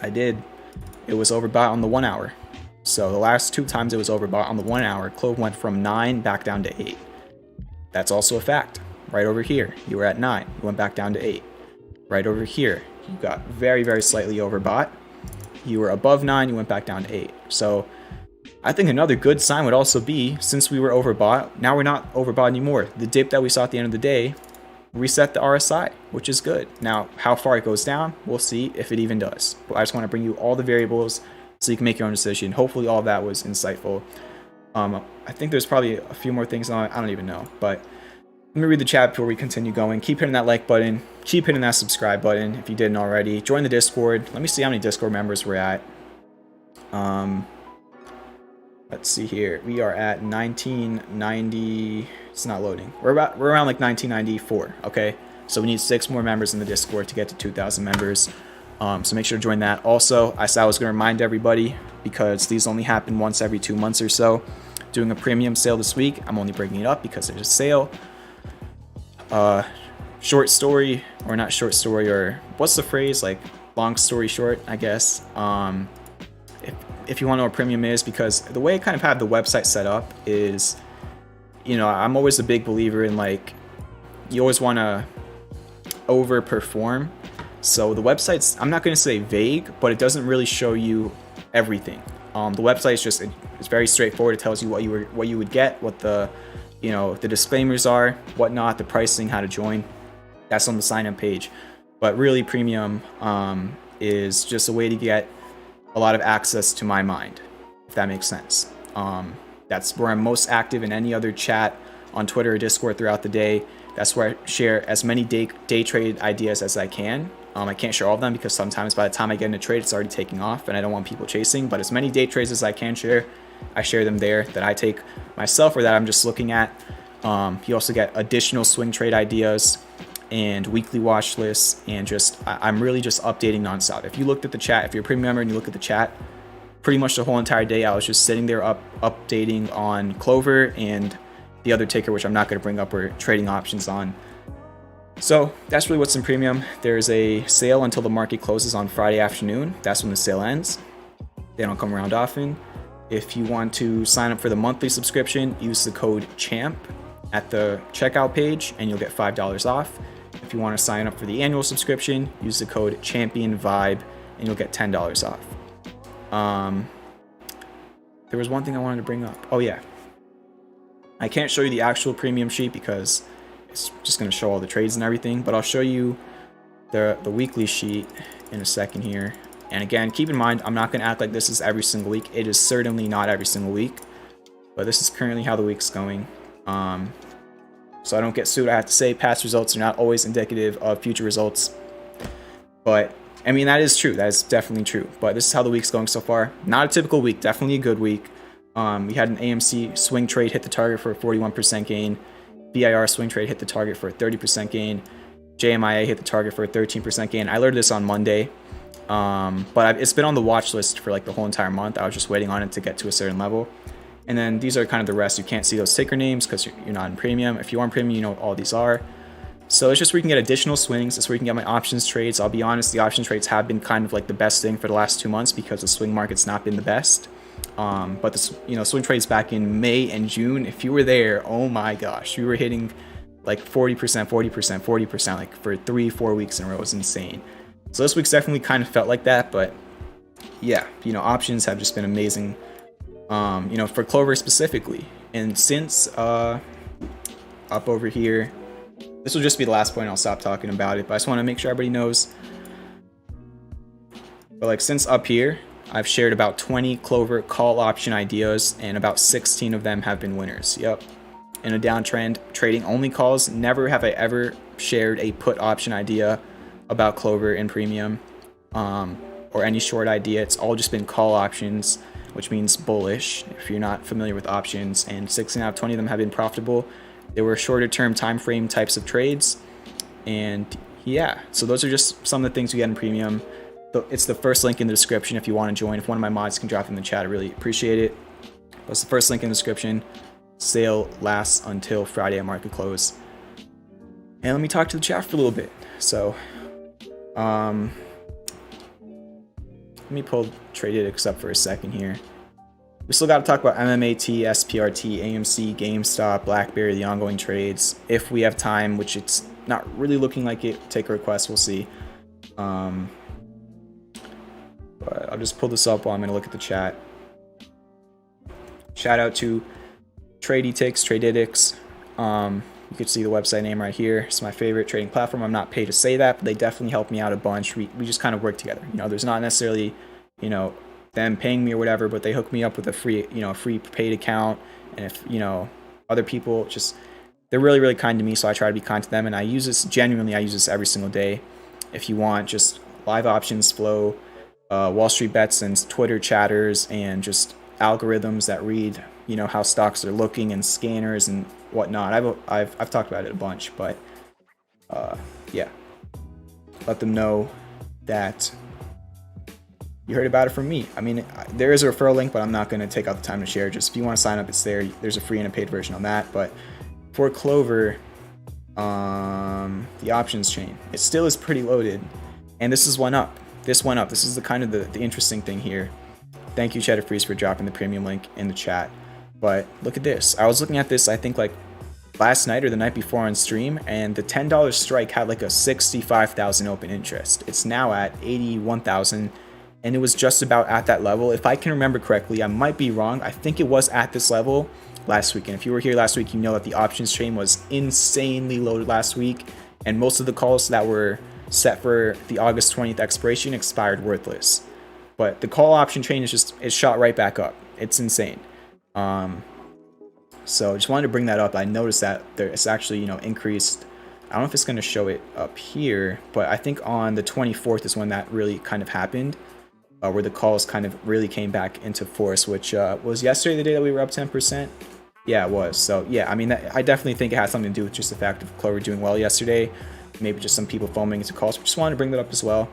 I did. It was overbought on the 1 hour. So the last 2 times it was overbought on the 1 hour, CLOV went from 9 back down to 8. That's also a fact. Right over here, you were at 9. You went back down to 8. Right over here, you got very, very slightly overbought. You were above 9, you went back down to 8. So I think another good sign would also be, since we were overbought, now we're not overbought anymore. The dip that we saw at the end of the day reset the RSI, which is good. Now, how far it goes down, we'll see if it even does. But I just want to bring you all the variables so you can make your own decision. Hopefully all that was insightful. I think there's probably a few more things on it. I don't even know. But let me read the chat before we continue going. Keep hitting that like button. Keep hitting that subscribe button if you didn't already. Join the Discord. Let me see how many Discord members we're at. Let's see here. We are at 1990. It's not loading. We're around like 1994. Okay, so we need 6 more members in the Discord to get to 2,000 members. So make sure to join that. Also, I said I was going to remind everybody, because these only happen once every 2 months or so. Doing a premium sale this week. I'm only bringing it up because there's a sale. Short story, or not short story, or what's the phrase, like long story short, I guess. If you want to know what premium is, because the way I kind of have the website set up is, I'm always a big believer in, like, you always want to overperform. So the website's, I'm not going to say vague, but it doesn't really show you everything. The website is just, it's very straightforward. It tells you what you would get, what the disclaimers are, whatnot, the pricing, how to join. That's on the sign-up page. But really, premium is just a way to get a lot of access to my mind, if that makes sense. That's where I'm most active in any other chat on Twitter or Discord throughout the day. That's where I share as many day trade ideas as I can. I can't share all of them because sometimes by the time I get in a trade, it's already taking off and I don't want people chasing. But as many day trades as I can share, I share them there that I take myself or that I'm just looking at. You also get additional swing trade ideas and weekly watch lists, and I'm really just updating nonstop. If you looked at the chat, if you're a premium member and you look at the chat, pretty much the whole entire day I was just sitting there updating on Clover and the other ticker, which I'm not going to bring up, we're trading options on. So that's really what's in premium. There's a sale until the market closes on Friday afternoon. That's when the sale ends. They don't come around often. If you want to sign up for the monthly subscription, use the code CHAMP at the checkout page and you'll get $5 off. If you want to sign up for the annual subscription, use the code CHAMPIONVIBE and you'll get $10 off. There was one thing I wanted to bring up. Oh yeah, I can't show you the actual premium sheet because it's just going to show all the trades and everything, but I'll show you the weekly sheet in a second here. And again, keep in mind, I'm not going to act like this is every single week. It is certainly not every single week, but this is currently how the week's going. So I don't get sued. I have to say past results are not always indicative of future results, but I mean, that is true. That is definitely true, but this is how the week's going so far. Not a typical week, definitely a good week. We had an AMC swing trade hit the target for a 41% gain. BIR swing trade hit the target for a 30% gain. JMIA hit the target for a 13% gain. I learned this on Monday, but it's been on the watch list for like the whole entire month. I was just waiting on it to get to a certain level. And then these are kind of the rest. You can't see those ticker names because you're not in premium. If you are in premium, you know what all these are. So it's just where you can get additional swings. It's where you can get my options trades. I'll be honest, the options trades have been kind of like the best thing for the last 2 months because the swing market's not been the best. But the swing trades back in May and June, if you were there, oh my gosh, you were hitting like 40%, 40%, 40%, like for 3-4 weeks in a row. It was insane. So this week's definitely kind of felt like that, but yeah, options have just been amazing, for Clover specifically. And since up over here, this will just be the last point, I'll stop talking about it, but I just want to make sure everybody knows. But like since up here, I've shared about 20 Clover call option ideas, and about 16 of them have been winners. Yep. In a downtrend, trading only calls. Never have I ever shared a put option idea about Clover in premium, or any short idea. It's all just been call options, which means bullish if you're not familiar with options, and 16 out of 20 of them have been profitable. They were shorter term time frame types of trades, and yeah, so those are just some of the things we get in premium. It's the first link in the description if you want to join. If one of my mods can drop in the chat, I really appreciate it. But it's the first link in the description. Sale lasts until Friday at market close. And let me talk to the chat for a little bit. So let me pull Tradedics up for a second here. We still got to talk about MMAT, SPRT, AMC, GameStop, BlackBerry, the ongoing trades. If we have time, which it's not really looking like it. Take a request, we'll see. But I'll just pull this up while I'm going to look at the chat. Shout out to Tradedics. You could see the website name right here. It's my favorite trading platform. I'm not paid to say that, but they definitely help me out a bunch. We just kind of work together. There's not necessarily, them paying me or whatever, but they hook me up with a free paid account. And if, other people they're really, really kind to me. So I try to be kind to them. And I use this every single day. If you want just live options flow, Wall Street bets and Twitter chatters, and just algorithms that read, how stocks are looking, and scanners and whatnot. I've talked about it a bunch, but yeah, let them know that you heard about it from me. I mean, there is a referral link, but I'm not going to take out the time to share. Just if you want to sign up, it's there. There's a free and a paid version on that. But for Clover, the options chain, it still is pretty loaded, and this went up. This went up. This is the kind of the interesting thing here. Thank you, Cheddar Freeze, for dropping the premium link in the chat. But look at this. I was looking at this, I think, like last night or the night before on stream, and the $10 strike had like a 65,000 open interest. It's now at 81,000, and it was just about at that level. If I can remember correctly, I might be wrong. I think it was at this level last week. And if you were here last week, you know that the options chain was insanely loaded last week, and most of the calls that were set for the August 20th expiration expired worthless. But the call option chain is shot right back up. It's insane. So just wanted to bring that up. I noticed that it's actually, increased. I don't know if it's going to show it up here, but I think on the 24th is when that really kind of happened, where the calls kind of really came back into force, which was yesterday, the day that we were up 10%. Yeah, it was. So yeah, I mean, I definitely think it had something to do with just the fact of Clover doing well yesterday. maybe just some people foaming into calls. Just wanted to bring that up as well.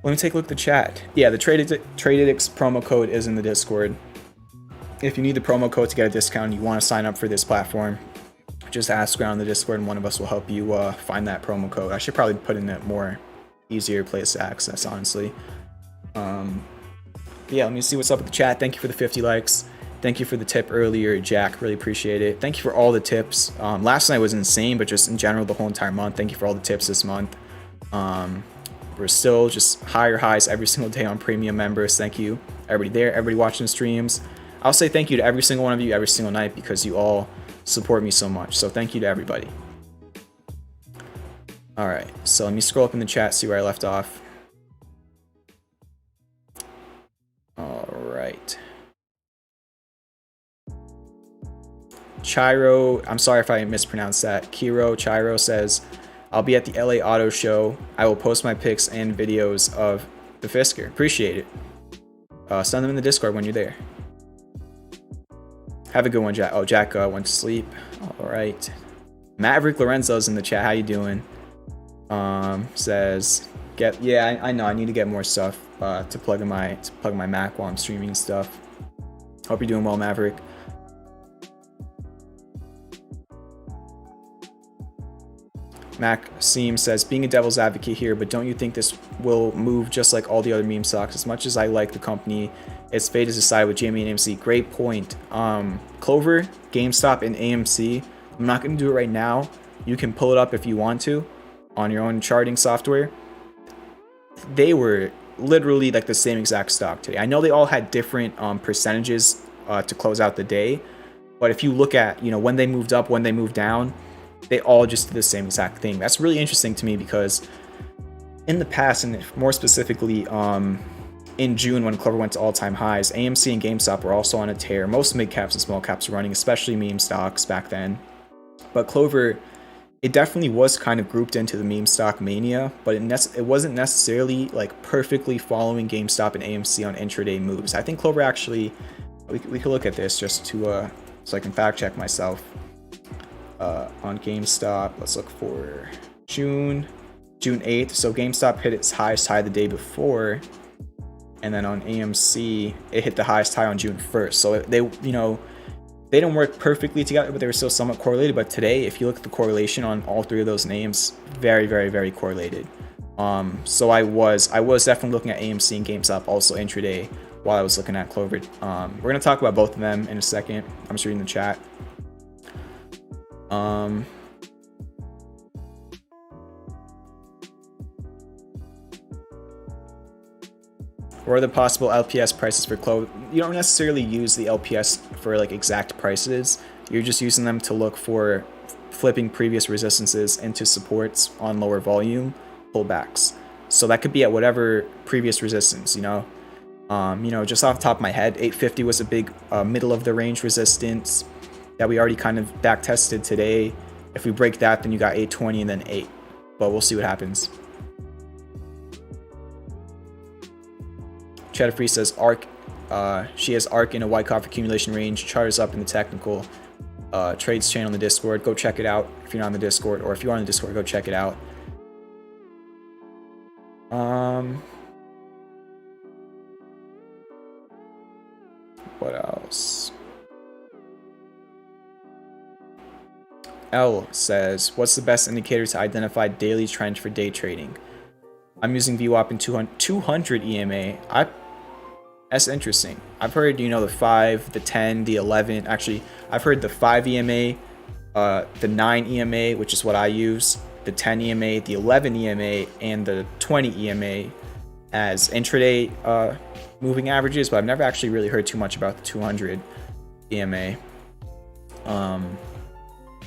Let me take a look at the chat. Yeah, the TradeAddicts promo code is in the Discord. If you need the promo code to get a discount, you want to sign up for this platform, just ask around the Discord and one of us will help you find that promo code. I should probably put in a more easier place to access, honestly. Yeah, let me see what's up with the chat. Thank you for the 50 likes. Thank you for the tip earlier, Jack. Really appreciate it. Thank you for all the tips. Last night was insane, but just in general, the whole entire month. Thank you for all the tips this month. We're still just higher highs every single day on premium members. Thank you, everybody there, everybody watching the streams. I'll say thank you to every single one of you every single night because you all support me so much. So thank you to everybody. All right, so let me scroll up in the chat, see where I left off. All right. Chiro, I'm sorry if I mispronounced that. Chiro says, I'll be at the LA Auto Show. I will post my pics and videos of the Fisker. Appreciate it. Send them in the Discord when you're there. Have a good one, Jack. Oh, Jack went to sleep. All right. Maverick Lorenzo's in the chat. How you doing? Says, yeah, I know. I need to get more stuff to plug in my Mac while I'm streaming and stuff. Hope you're doing well, Maverick. Maxime says, being a devil's advocate here, but don't you think this will move just like all the other meme stocks? As much as I like the company, its fate is decided with GME and AMC. Great point. Clover, GameStop, and AMC. I'm not going to do it right now. You can pull it up if you want to on your own charting software. They were literally like the same exact stock today. I know they all had different percentages to close out the day, but if you look at, you know, when they moved up, when they moved down, they all just did the same exact thing. That's really interesting to me because in the past, and more specifically in June when Clover went to all-time highs, AMC and GameStop were also on a tear. Most mid caps and small caps were running, especially meme stocks back then. But Clover, it definitely was kind of grouped into the meme stock mania, but it wasn't necessarily like perfectly following GameStop and AMC on intraday moves. I think Clover actually, we could look at this just to so I can fact check myself. On GameStop, let's look for June 8th. So GameStop hit its highest high the day before, and then on AMC it hit the highest high on June 1st. So they, you know, they didn't work perfectly together, but they were still somewhat correlated. But today, if you look at the correlation on all three of those names, very, very, very correlated. So I was definitely looking at AMC and GameStop also intraday while I was looking at Clover. We're gonna talk about both of them in a second. I'm just reading the chat. What are the possible LPS prices for CLOV? You don't necessarily use the LPS for like exact prices. You're just using them to look for flipping previous resistances into supports on lower volume pullbacks. So that could be at whatever previous resistance, you know. You know, just off the top of my head, 850 was a big middle of the range resistance that we already kind of back tested today. If we break that, then you got 820 and then 8. But we'll see what happens. Cheddar Free says ARC. She has ARC in a Wyckoff accumulation range. Charters up in the technical trades channel in the Discord. Go check it out if you're not on the Discord, or if you are on the Discord, go check it out. What else? L says, what's the best indicator to identify daily trend for day trading? I'm using VWAP in 200 EMA. That's interesting. I've heard, you know, the 5, the 10, the 11. Actually, I've heard the 5 EMA, the 9 EMA, which is what I use, the 10 EMA, the 11 EMA, and the 20 EMA as intraday moving averages, but I've never actually really heard too much about the 200 EMA.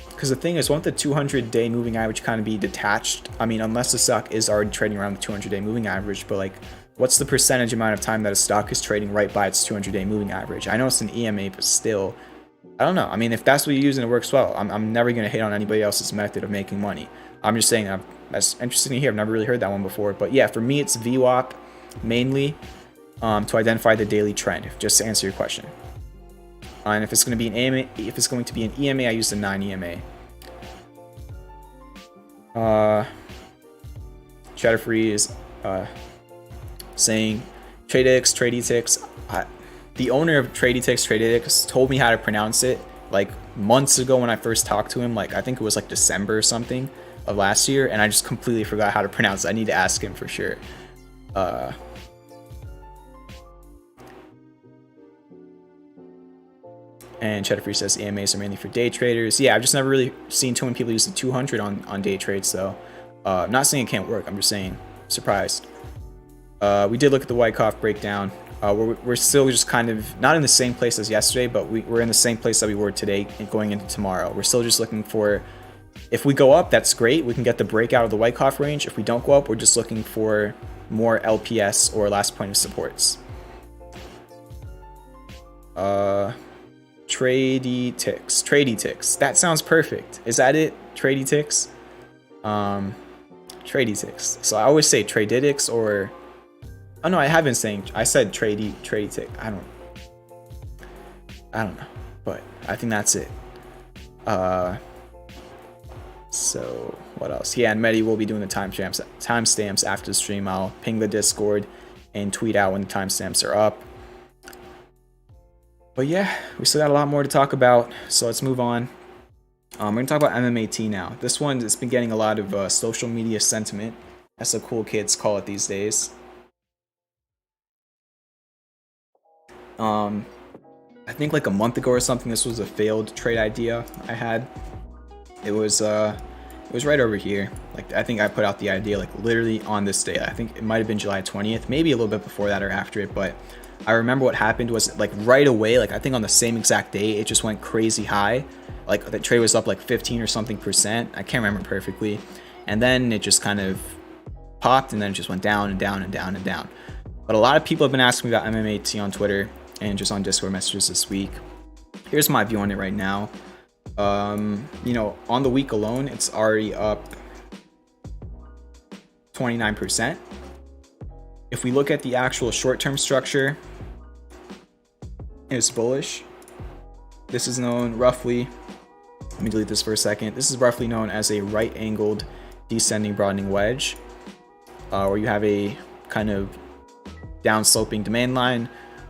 Because the thing is, won't the 200-day moving average kind of be detached? I mean, unless the stock is already trading around the 200-day moving average, but like, what's the percentage amount of time that a stock is trading right by its 200-day moving average? I know it's an EMA, but still, I don't know. I mean, if that's what you use and it works well, I'm never going to hate on anybody else's method of making money. I'm just saying that's interesting to hear. I've never really heard that one before. But yeah, for me, it's VWAP mainly to identify the daily trend, just to answer your question. And if it's going to be an EMA, I use the 9 EMA. Chatter Free is saying TradeX. The owner of TradeX told me how to pronounce it like months ago when I first talked to him. Like I think it was like December or something of last year, and I just completely forgot how to pronounce it. I need to ask him for sure. And Cheddar Free says EMAs are mainly for day traders. Yeah, I've just never really seen too many people use the 200 on day trades, though. I'm not saying it can't work. I'm just saying, surprised. We did look at the Wyckoff breakdown. We're still just kind of not in the same place as yesterday, but we're in the same place that we were today and going into tomorrow. We're still just looking for, if we go up, that's great. We can get the breakout of the Wyckoff range. If we don't go up, we're just looking for more LPS or last point of supports. Tradey ticks. That sounds perfect. Is that it? Tradey ticks. Tradey ticks. So I always say traditics or. Oh no, I have been saying. I said tradey tick. I don't know, but I think that's it. So what else? Yeah, and Medi will be doing the timestamps after the stream. I'll ping the Discord and tweet out when the timestamps are up. But yeah, we still got a lot more to talk about, so let's move on. We're going to talk about MMAT now. This one has been getting a lot of social media sentiment, as the cool kids call it these days. I think like a month ago or something, this was a failed trade idea I had. It was right over here. Like I think I put out the idea like literally on this day. I think it might have been July 20th, maybe a little bit before that or after it, but I remember what happened was like right away, like I think on the same exact day, it just went crazy high. Like the trade was up like 15 or something %. I can't remember perfectly. And then it just kind of popped and then it just went down and down and down and down. But a lot of people have been asking me about MMAT on Twitter and just on Discord messages this week. Here's my view on it right now. You know, on the week alone, it's already up 29%. If we look at the actual short-term structure, it's bullish. This is known roughly, let me delete this for a second. This is roughly known as a right-angled descending broadening wedge, where you have a kind of down-sloping demand line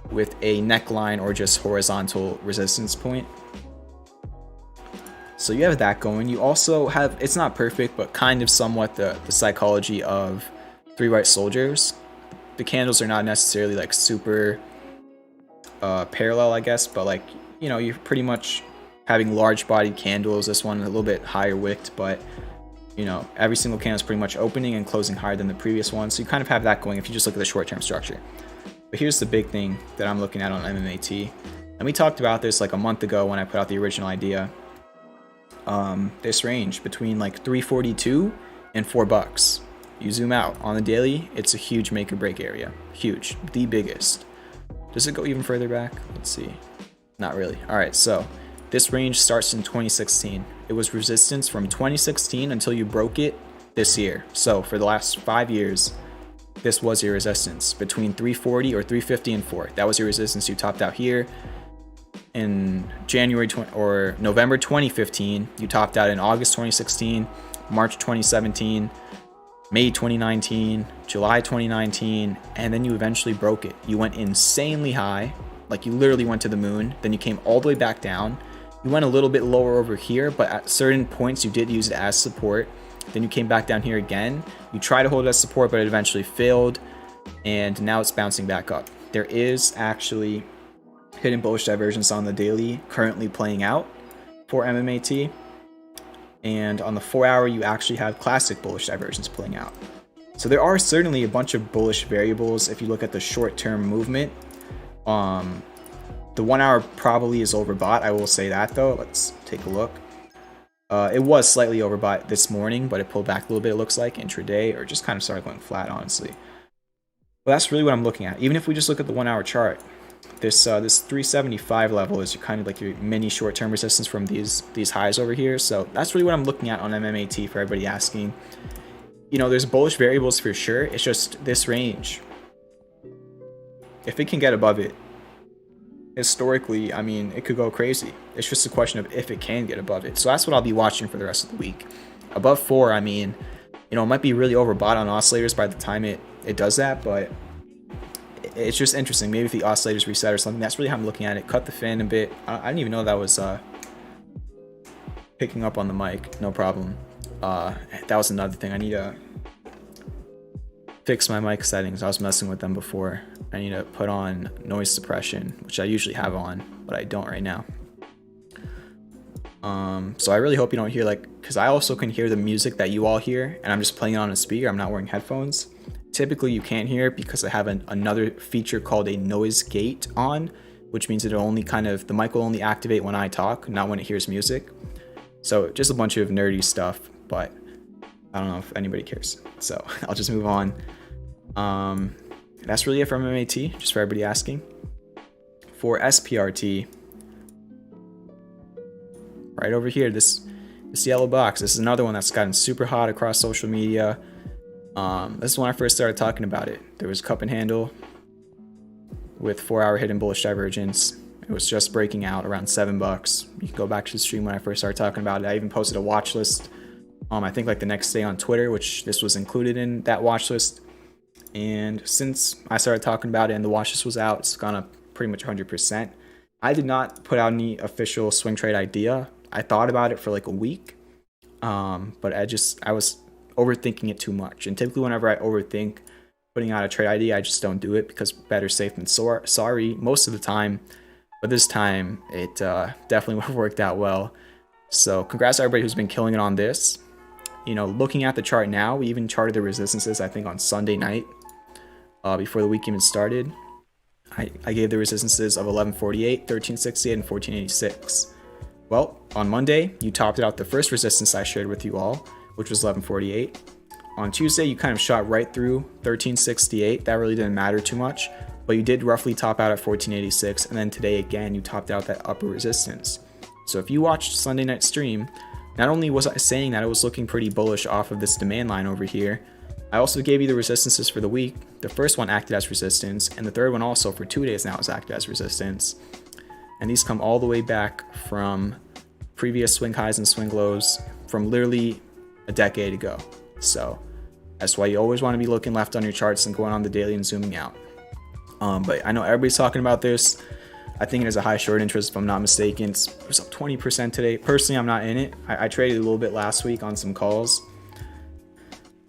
with a neckline or just horizontal resistance point. So you have that going. You also have, it's not perfect, but kind of somewhat the psychology of three white soldiers. The candles are not necessarily like super parallel, I guess, but like, you know, you're pretty much having large bodied candles. This one a little bit higher wicked, but you know, every single candle is pretty much opening and closing higher than the previous one. So you kind of have that going if you just look at the short-term structure. But here's the big thing that I'm looking at on MMAT. And we talked about this like a month ago when I put out the original idea. This range between like 342 and $4. You zoom out on the daily, it's a huge make or break area. Huge, the biggest. Does it go even further back? Let's see. Not really. All right, so this range starts in 2016. It was resistance from 2016 until you broke it this year. So for the last 5 years, this was your resistance between 340 or 350 and 4. That was your resistance. You topped out here in November 2015. You topped out in August 2016, March 2017, May 2019, July 2019, and then you eventually broke it. You went insanely high, like you literally went to the moon. Then you came all the way back down. You went a little bit lower over here, but at certain points you did use it as support. Then you came back down here again. You tried to hold it as support, but it eventually failed, and now it's bouncing back up. There is actually hidden bullish divergence on the daily currently playing out for MMAT. And on the 4-hour, you actually have classic bullish divergence playing out. So there are certainly a bunch of bullish variables if you look at the short-term movement. The 1-hour probably is overbought. I will say that though. Let's take a look. It was slightly overbought this morning, but it pulled back a little bit, it looks like, intraday, or just kind of started going flat, honestly. But that's really what I'm looking at. Even if we just look at the 1-hour chart, this 375 level is kind of like your mini short-term resistance from these highs over here. So that's really what I'm looking at on MMAT for everybody asking. You know, there's bullish variables for sure. It's just this range. If it can get above it, historically, I mean, it could go crazy. It's just a question of if it can get above it. So that's what I'll be watching for the rest of the week. Above 4, I mean, you know, it might be really overbought on oscillators by the time it does that, but it's just interesting. Maybe if the oscillators reset or something. That's really how I'm looking at it. Cut the fan a bit. I didn't even know that was picking up on the mic. No problem. That was another thing. I need to fix my mic settings. I was messing with them before. I need to put on noise suppression, which I usually have on, but I don't right now. So I really hope you don't hear, like, because I also can hear the music that you all hear, and I'm just playing it on a speaker. I'm not wearing headphones. Typically you can't hear it because I have another feature called a noise gate on, which means it'll only the mic will only activate when I talk, not when it hears music. So just a bunch of nerdy stuff, but I don't know if anybody cares. So I'll just move on. That's really it for MMAT, just for everybody asking. For SPRT, right over here, this yellow box, this is another one that's gotten super hot across social media. This is when I first started talking about it. There was cup and handle with 4-hour hidden bullish divergence. It was just breaking out around $7. You can go back to the stream when I first started talking about it. I even posted a watch list, I think like the next day on Twitter, which this was included in that watch list. And since I started talking about it and the watch list was out, it's gone up pretty much 100%. I did not put out any official swing trade idea. I thought about it for like a week, but I was overthinking it too much. And typically whenever I overthink putting out a trade idea, I just don't do it because better safe than sorry most of the time. But this time it definitely worked out well. So congrats to everybody who's been killing it on this. You know, looking at the chart now, we even charted the resistances, I think, on Sunday night before the week even started. I gave the resistances of 1148, 1368, and 1486. Well, on Monday, you topped out the first resistance I shared with you all, which was 1148. On Tuesday, you kind of shot right through 1368. That really didn't matter too much, but you did roughly top out at 1486. And then today, again, you topped out that upper resistance. So if you watched Sunday night stream, not only was I saying that it was looking pretty bullish off of this demand line over here, I also gave you the resistances for the week. The first one acted as resistance, and the third one also for 2 days now has acted as resistance. And these come all the way back from previous swing highs and swing lows from literally a decade ago. So that's why you always want to be looking left on your charts and going on the daily and zooming out. But I know everybody's talking about this. I think it has a high short interest, if I'm not mistaken. It was up 20% today. Personally, I'm not in it. I traded a little bit last week on some calls.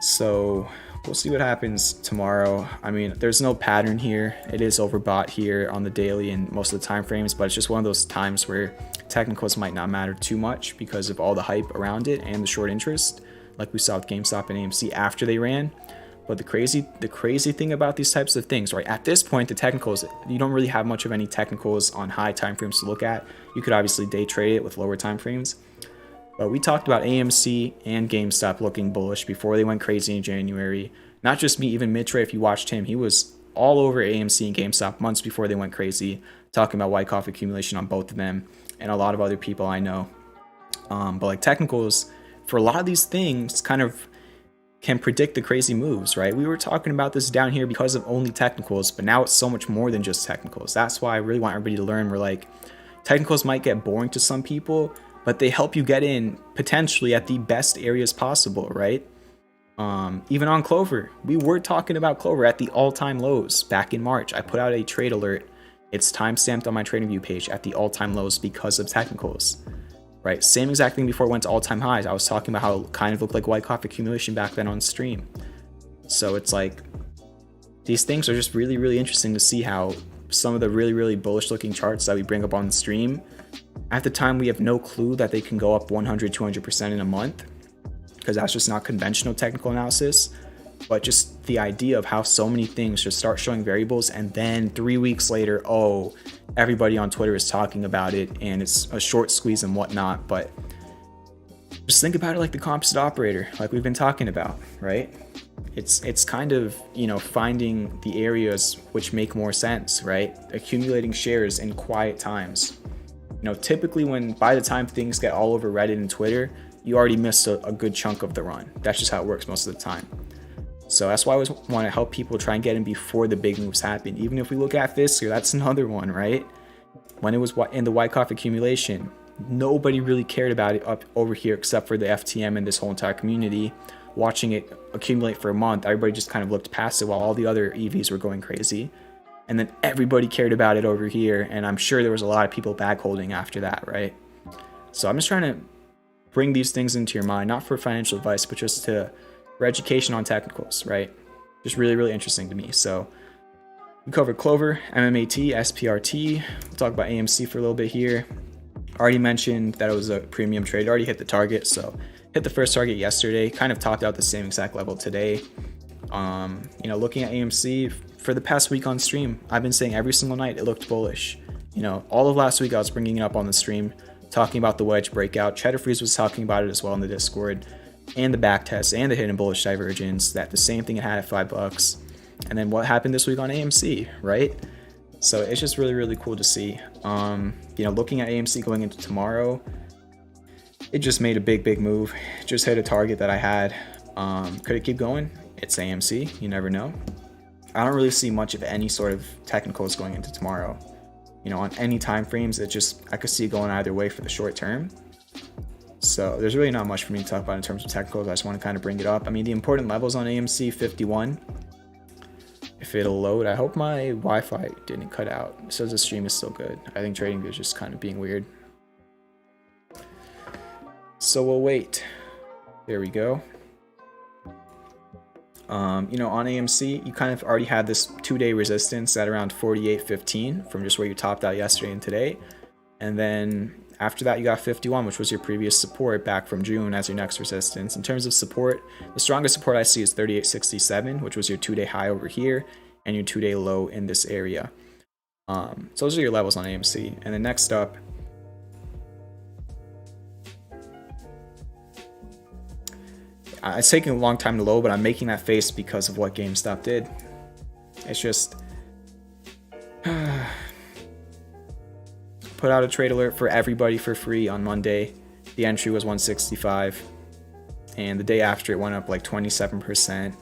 So we'll see what happens tomorrow. I mean, there's no pattern here. It is overbought here on the daily and most of the time frames, but it's just one of those times where technicals might not matter too much because of all the hype around it and the short interest, like we saw with GameStop and AMC after they ran. But the crazy thing about these types of things, right? At this point, the technicals, you don't really have much of any technicals on high time frames to look at. You could obviously day trade it with lower time frames. But we talked about AMC and GameStop looking bullish before they went crazy in January. Not just me, even Mitch Ray, if you watched him, he was all over AMC and GameStop months before they went crazy, talking about Wyckoff accumulation on both of them and a lot of other people I know. But like technicals, for a lot of these things, kind of can predict the crazy moves, right? We were talking about this down here because of only technicals, but now it's so much more than just technicals. That's why I really want everybody to learn. We're like, technicals might get boring to some people, but they help you get in potentially at the best areas possible, right? Even on Clover, we were talking about Clover at the all-time lows back in March. I put out a trade alert. It's timestamped on my TradingView page at the all-time lows because of technicals, right? Same exact thing before it went to all-time highs. I was talking about how it kind of looked like Wyckoff accumulation back then on stream. So it's like, these things are just really, really interesting to see how some of the really, really bullish looking charts that we bring up on the stream, at the time we have no clue that they can go up 100, 200% in a month, because that's just not conventional technical analysis. But just the idea of how so many things just start showing variables, and then 3 weeks later, oh, everybody on Twitter is talking about it and it's a short squeeze and whatnot. But just think about it like the composite operator, like we've been talking about, right? It's kind of, you know, finding the areas which make more sense, right? Accumulating shares in quiet times. You know, typically by the time things get all over Reddit and Twitter, you already missed a good chunk of the run. That's just how it works most of the time. So that's why I always want to help people try and get in before the big moves happen. Even if we look at this year, that's another one, right? When it was in the Wyckoff accumulation, nobody really cared about it up over here except for the FTM and this whole entire community. Watching it accumulate for a month, everybody just kind of looked past it while all the other EVs were going crazy. And then everybody cared about it over here, and I'm sure there was a lot of people bag holding after that, right? So I'm just trying to bring these things into your mind, not for financial advice, but just for education on technicals, right? Just really, really interesting to me. So we covered Clover, MMAT, SPRT. We'll talk about AMC for a little bit here. Already mentioned that it was a premium trade. Already hit the target, so hit the first target yesterday. Kind of topped out the same exact level today. You know, looking at AMC for the past week on stream, I've been saying every single night it looked bullish. You know, all of last week I was bringing it up on the stream, talking about the wedge breakout. Cheddar Freeze was talking about it as well in the Discord, and the back test and the hidden bullish divergence. That the same thing it had at $5. And then what happened this week on AMC, right? So it's just really, really cool to see. You know, looking at AMC going into tomorrow, it just made a big move. Just hit a target that I had. Could it keep going? It's AMC. You never know. I don't really see much of any sort of technicals going into tomorrow. You know, on any time frames, I could see it going either way for the short term. So there's really not much for me to talk about in terms of technicals. I just want to kind of bring it up. I mean, the important levels on AMC, 51. If it'll load, I hope my Wi-Fi didn't cut out. It says the stream is still good. I think TradingView is just kind of being weird. So we'll wait. There we go. You know, on AMC, you kind of already had this 2-day resistance at around 48.15 from just where you topped out yesterday and today. And then after that, you got 51, which was your previous support back from June as your next resistance. In terms of support, the strongest support I see is 38.67, which was your 2-day high over here and your 2-day low in this area. So those are your levels on AMC. And then next up, it's taking a long time to load, but I'm making that face because of what GameStop did. It's just put out a trade alert for everybody for free on Monday. The entry was 165, and the day after it went up like 27%,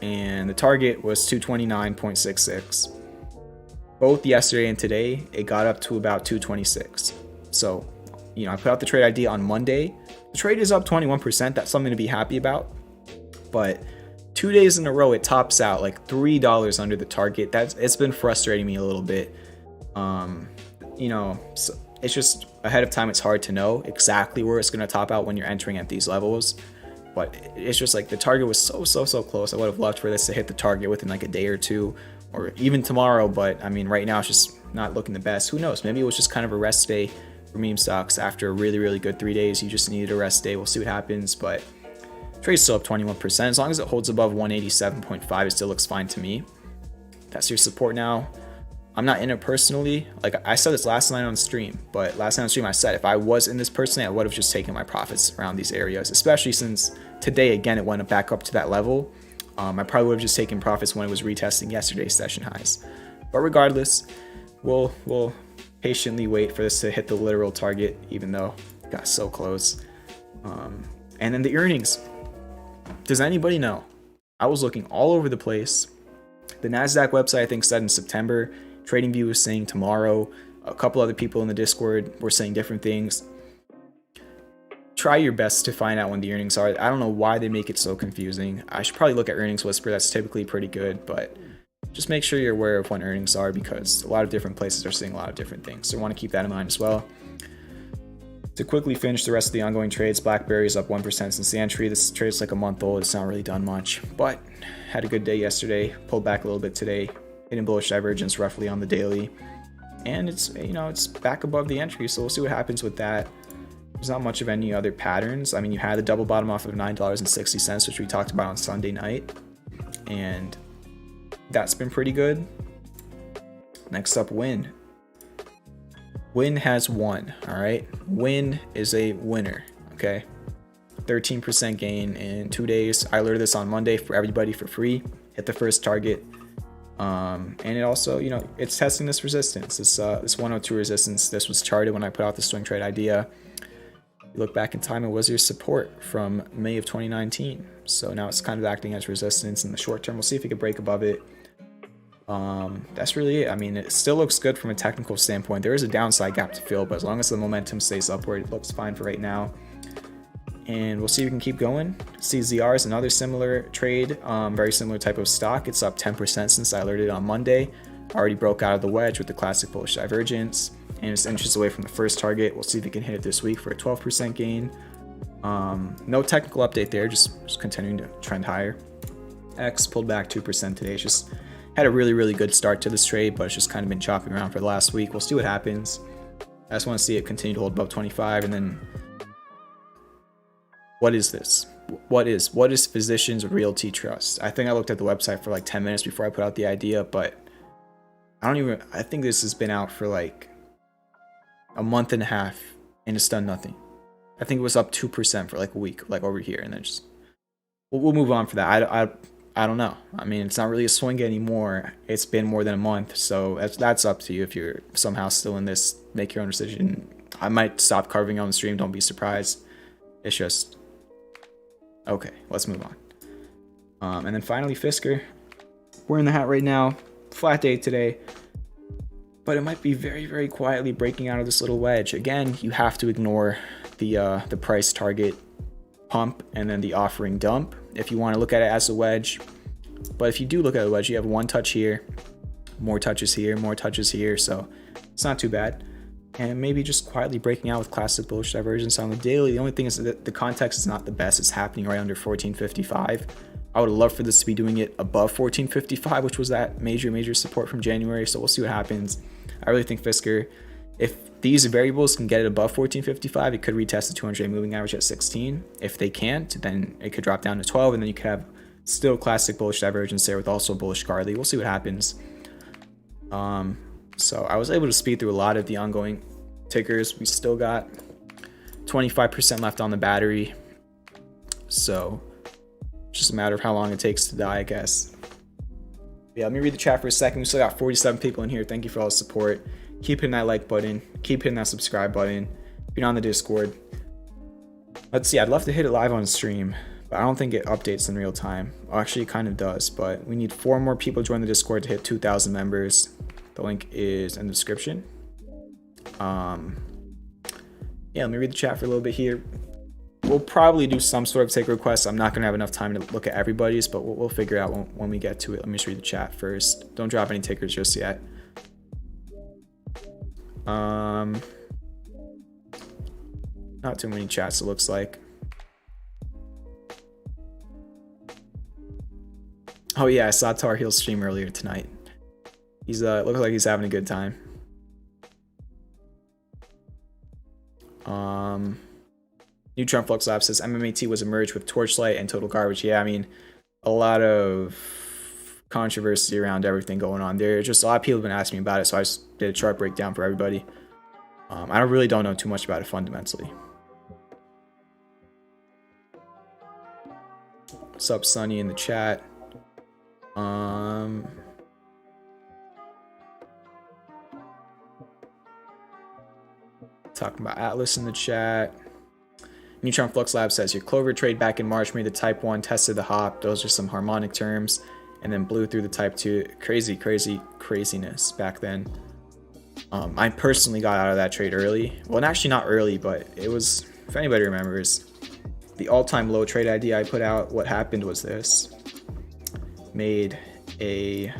and the target was 229.66. Both yesterday and today, it got up to about 226. So, you know, I put out the trade idea on Monday. The trade is up 21%. That's something to be happy about. But 2 days in a row, it tops out like $3 under the target. It's been frustrating me a little bit. You know, so it's just ahead of time. It's hard to know exactly where it's going to top out when you're entering at these levels. But it's just like the target was so close. I would have loved for this to hit the target within like a day or two, or even tomorrow. But I mean, right now it's just not looking the best. Who knows? Maybe it was just kind of a rest day for meme stocks. After a really good 3 days, you just needed a rest day. We'll see what happens, but trade's still up 21%. As long as it holds above 187.5, it still looks fine to me. That's your support now. I'm not in it personally. Like I said this last night on stream, but last night on stream I said if I was in this personally, I would have just taken my profits around these areas, especially since today again it went back up to that level. I probably would have just taken profits when it was retesting yesterday's session highs. But regardless, we'll patiently wait for this to hit the literal target, even though it got so close. And then the earnings. Does anybody know? I was looking all over the place. The NASDAQ website I think said in September. TradingView was saying tomorrow. A couple other people in the Discord were saying different things. Try your best to find out when the earnings are. I don't know why they make it so confusing. I should probably look at Earnings Whisper. That's typically pretty good, but just make sure you're aware of when earnings are, because a lot of different places are saying a lot of different things. So I want to keep that in mind as well. To quickly finish the rest of the ongoing trades, BlackBerry is up 1% since the entry. This trade's like a month old. It's not really done much, but had a good day yesterday. Pulled back a little bit today. Hidden bullish divergence roughly on the daily. And it's, you know, it's back above the entry. So we'll see what happens with that. There's not much of any other patterns. I mean, you had the double bottom off of $9.60, which we talked about on Sunday night. And that's been pretty good. Next up, WYNN. WYNN has won, all right? WYNN is a winner, okay? 13% gain in 2 days. I alerted this on Monday for everybody for free. Hit the first target. And it also, you know, it's testing this resistance, this 102 resistance. This was charted when I put out the swing trade idea. You look back in time, it was your support from May of 2019. So now it's kind of acting as resistance in the short term. We'll see if we can break above it. That's really it. I mean, it still looks good from a technical standpoint. There is a downside gap to fill, but as long as the momentum stays upward, it looks fine for right now. And we'll see if we can keep going. CZR is another similar trade, very similar type of stock. It's up 10% since I alerted on Monday. Already broke out of the wedge with the classic bullish divergence, and it's inches away from the first target. We'll see if we can hit it this week for a 12% gain. No technical update there, just continuing to trend higher. X pulled back 2% today. It's just had a really good start to this trade, but it's just kind of been chopping around for the last week. We'll see what happens. I just want to see it continue to hold above 25, and then what is this? What is Physicians Realty Trust? I think I looked at the website for like 10 minutes before I put out the idea, but I think this has been out for like a month and a half and it's done nothing. I think it was up 2% for like a week, like over here, and then just we'll move on for that. I don't know. I mean, it's not really a swing anymore. It's been more than a month, so that's up to you. If you're somehow still in this, make your own decision. I might stop carving on the stream. Don't be surprised. It's just okay. Let's move on. And then finally, Fisker. We're in the hat right now. Flat day today, but it might be very quietly breaking out of this little wedge. Again, you have to ignore the price target pump and then the offering dump if you want to look at it as a wedge. But if you do look at a wedge, you have one touch here, more touches here, more touches here, so it's not too bad. And maybe just quietly breaking out with classic bullish divergence on the daily. The only thing is that the context is not the best. It's happening right under 1455. I would love for this to be doing it above 1455, which was that major support from January. So we'll see what happens. I really think Fisker, if these variables can get it above 1455, it could retest the 200-day moving average at 16. If they can't, then it could drop down to 12, and then you could have still classic bullish divergence there with also bullish Carly. We'll see what happens. So I was able to speed through a lot of the ongoing tickers. We still got 25% left on the battery, so just a matter of how long it takes to die, I guess. Yeah, let me read the chat for a second. We still got 47 people in here. Thank you for all the support. Keep hitting that like button. Keep hitting that subscribe button. If you're not on the Discord, let's see. I'd love to hit it live on stream, but I don't think it updates in real time. Well, actually, it kind of does, but we need 4 more people to join the Discord to hit 2,000 members. The link is in the description. Yeah, let me read the chat for a little bit here. We'll probably do some sort of take requests. I'm not going to have enough time to look at everybody's, but we'll figure out when we get to it. Let me just read the chat first. Don't drop any takers just yet. Not too many chats, it looks like. Oh yeah, I saw Tar Heel's stream earlier tonight. He's looks like he's having a good time. Neutron Flux Lab says MMAT was a merge with Torchlight and Total Garbage. Yeah, I mean, a lot of controversy around everything going on there. Just a lot of people have been asking me about it, so I just did a chart breakdown for everybody. I really don't know too much about it fundamentally. What's up, Sunny, in the chat? Talking about Atlas in the chat. Neutron Flux Lab says your Clover trade back in March made the type 1, tested the hop. Those are some harmonic terms, and then blew through the type 2. Craziness back then. I personally got out of that trade early. Well, actually not early, but it was, if anybody remembers, the all-time low trade idea I put out. What happened was this. Made a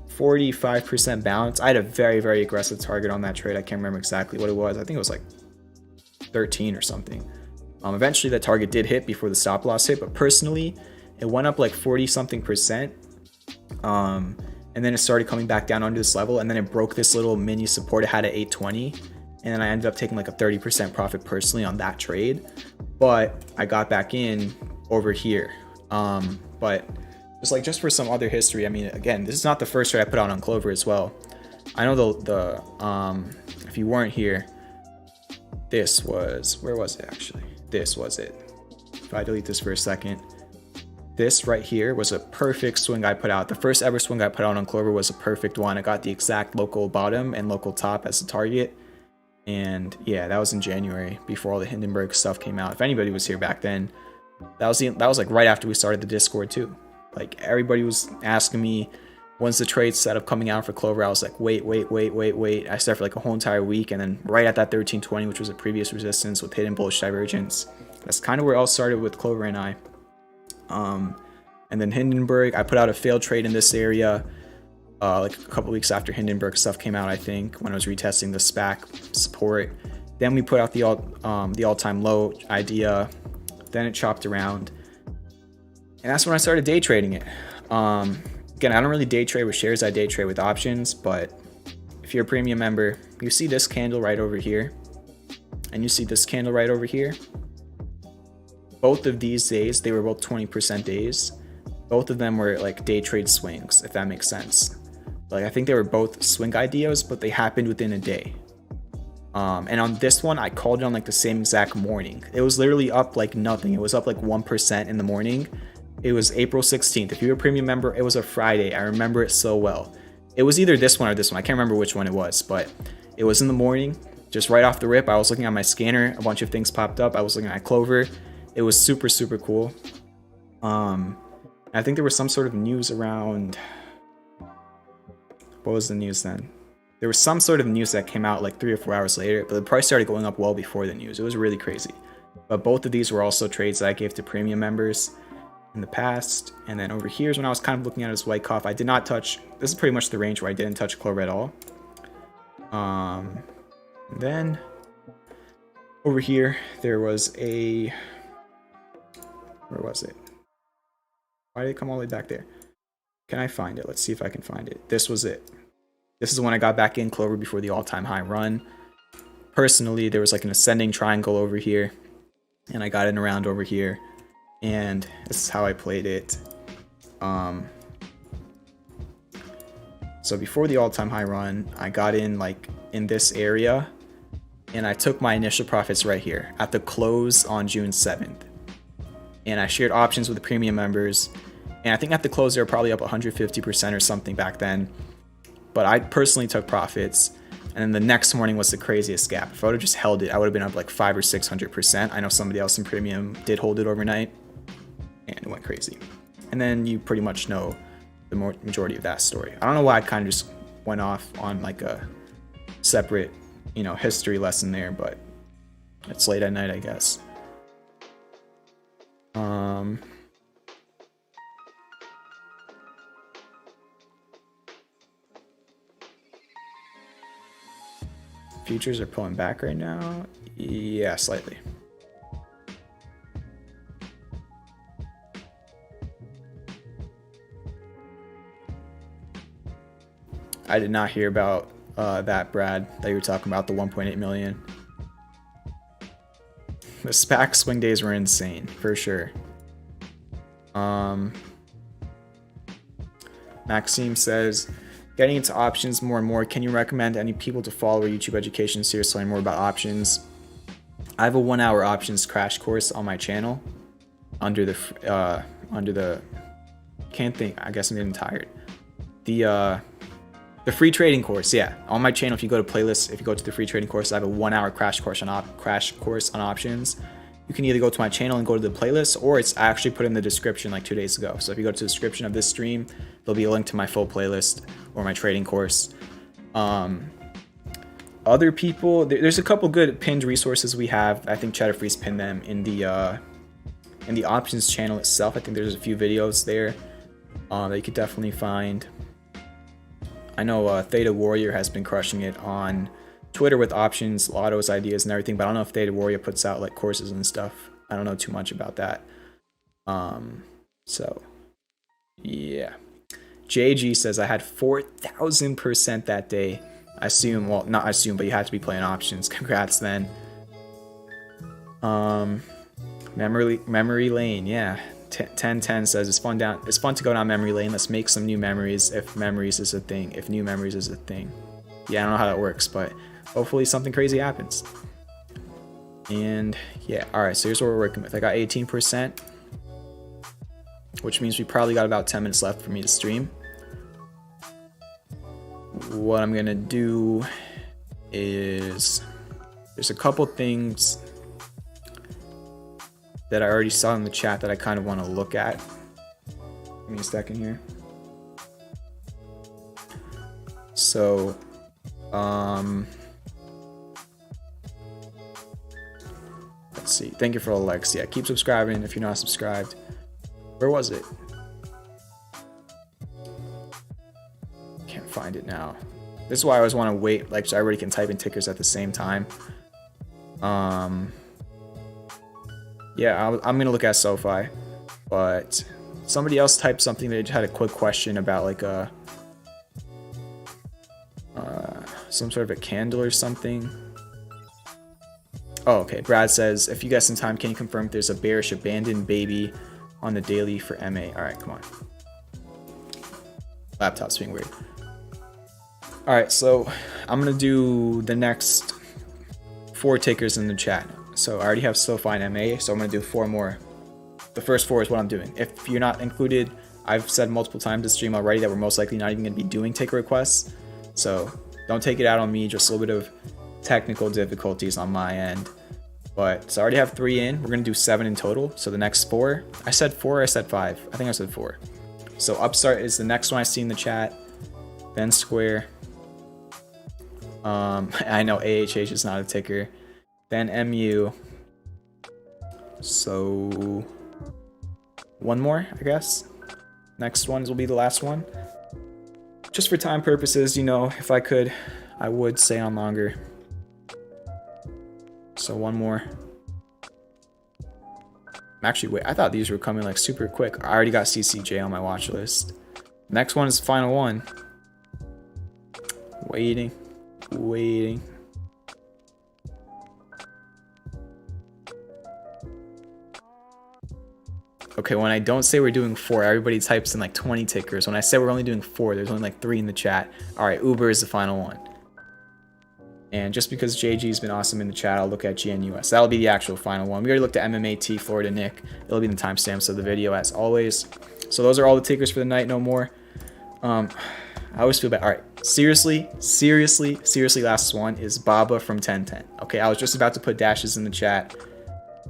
45% balance. I had a very aggressive target on that trade. I can't remember exactly what it was. I think it was like 13 or something. Eventually that target did hit before the stop loss hit, but personally it went up like 40 something percent, and then it started coming back down under this level, and then it broke this little mini support it had at 820, and then I ended up taking like a 30% profit personally on that trade, but I got back in over here. But just for some other history, I mean, again, this is not the first trade I put out on Clover as well. I know the if you weren't here, this was, where was it actually? This was it. If I delete this for a second, this right here was a perfect swing I put out. The first ever swing I put out on Clover was a perfect one. I got the exact local bottom and local top as the target. And yeah, that was in January before all the Hindenburg stuff came out. If anybody was here back then, that was like right after we started the Discord too. Like everybody was asking me, when's the trade setup coming out for Clover? I was like, wait. I sat for like a whole entire week, and then right at that 1320, which was a previous resistance with hidden bullish divergence, that's kind of where it all started with Clover and I. And then Hindenburg, I put out a failed trade in this area like a couple weeks after Hindenburg stuff came out, I think, when I was retesting the SPAC support. Then we put out the all-time low idea. Then it chopped around, and that's when I started day trading it. Again, I don't really day trade with shares, I day trade with options, but if you're a premium member, you see this candle right over here, and you see this candle right over here. Both of these days, they were both 20% days. Both of them were like day trade swings, if that makes sense. Like I think they were both swing ideas, but they happened within a day. And on this one, I called it on like the same exact morning. It was literally up like nothing. It was up like 1% in the morning. It was April 16th. If you were a premium member, it was a Friday. I remember it so well. It was either this one or this one. I can't remember which one it was, but it was in the morning, just right off the rip. I was looking at my scanner. A bunch of things popped up. I was looking at Clover. It was super, super cool. I think there was some sort of news around... What was the news then? There was some sort of news that came out like 3 or 4 hours later, but the price started going up well before the news. It was really crazy. But both of these were also trades that I gave to premium members in the past. And then over here is when I was kind of looking at it as Wyckoff. I did not touch... This is pretty much the range where I didn't touch Clover at all. Then over here, there was a... Where was it? Why did it come all the way back there? Can I find it? Let's see if I can find it. This was it. This is when I got back in Clover before the all-time high run. Personally, there was like an ascending triangle over here, and I got in around over here, and this is how I played it. So before the all-time high run, I got in like in this area, and I took my initial profits right here at the close on June 7th. And I shared options with the premium members, and I think at the close they were probably up 150% or something back then. But I personally took profits, and then the next morning was the craziest gap. If I would have just held it, I would have been up like 500 or 600%. I know somebody else in premium did hold it overnight, and it went crazy. And then you pretty much know the majority of that story. I don't know why I kind of just went off on like a separate, history lesson there, but it's late at night, I guess. Futures are pulling back right now. Yeah, slightly. I did not hear about that, Brad, that you were talking about, the 1.8 million. The SPAC swing days were insane, for sure. Maxime says, getting into options more and more, can you recommend any people to follow or YouTube education series to learn more about options? I have a 1-hour options crash course on my channel under the can't think, I guess I'm getting tired. The free trading course, yeah. On my channel, if you go to playlists, if you go to the free trading course, I have a 1-hour crash course on options. You can either go to my channel and go to the playlist, or it's actually put in the description like 2 days ago. So if you go to the description of this stream, there'll be a link to my full playlist or my trading course. Other people, there's a couple good pinned resources we have. I think Cheddar Freeze pinned them in the options channel itself. I think there's a few videos there that you could definitely find. I know Theta Warrior has been crushing it on Twitter with options, lottos, ideas, and everything, but I don't know if Theta Warrior puts out like courses and stuff. I don't know too much about that. So yeah. JG says I had 4,000% that day. I assume, well, not assume, but you had to be playing options. Congrats then. Memory lane, yeah. 1010 says it's fun to go down memory lane. Let's make some new memories if memories is a thing. If new memories is a thing. Yeah, I don't know how that works, but hopefully something crazy happens. And yeah, alright, so here's what we're working with. I got 18%, which means we probably got about 10 minutes left for me to stream. What I'm gonna do is, there's a couple things that I already saw in the chat that I kind of want to look at. Give me a second here. So, let's see. Thank you for all the likes. Yeah, keep subscribing if you're not subscribed. Where was it? Can't find it now. This is why I always want to wait, like, so I already can type in tickers at the same time. Yeah, I'm gonna look at SOFI, but somebody else typed something. They just had a quick question about like a some sort of a candle or something. Oh, okay. Brad says, if you get some time, can you confirm if there's a bearish abandoned baby on the daily for MA? All right, come on. Laptop's being weird. All right, so I'm gonna do the next 4 tickers in the chat. So I already have SOFI and MA, so I'm gonna do 4 more. The first 4 is what I'm doing. If you're not included, I've said multiple times this stream already that we're most likely not even gonna be doing ticker requests. So don't take it out on me, just a little bit of technical difficulties on my end. But so I already have 3 in. We're gonna do 7 in total. So the next 4, I said 4, I said 5. I think I said 4. So Upstart is the next one I see in the chat. Then Square. I know AHH is not a ticker. Then MU. So 1 more, I guess. Next ones will be the last one. Just for time purposes, you know, if I could, I would stay on longer. So 1 more. Actually, wait, I thought these were coming like super quick. I already got CCJ on my watch list. Next one is the final one. Waiting. Okay, when I don't say we're doing 4, everybody types in like 20 tickers. When I say we're only doing 4, there's only like 3 in the chat. All right, Uber is the final one. And just because JG's been awesome in the chat, I'll look at GNUS. That'll be the actual final one. We already looked at MMAT, Florida Nick. It'll be in the timestamps of the video as always. So those are all the tickers for the night, no more. I always feel bad. All right, seriously, last one is Baba from 1010. Okay, I was just about to put dashes in the chat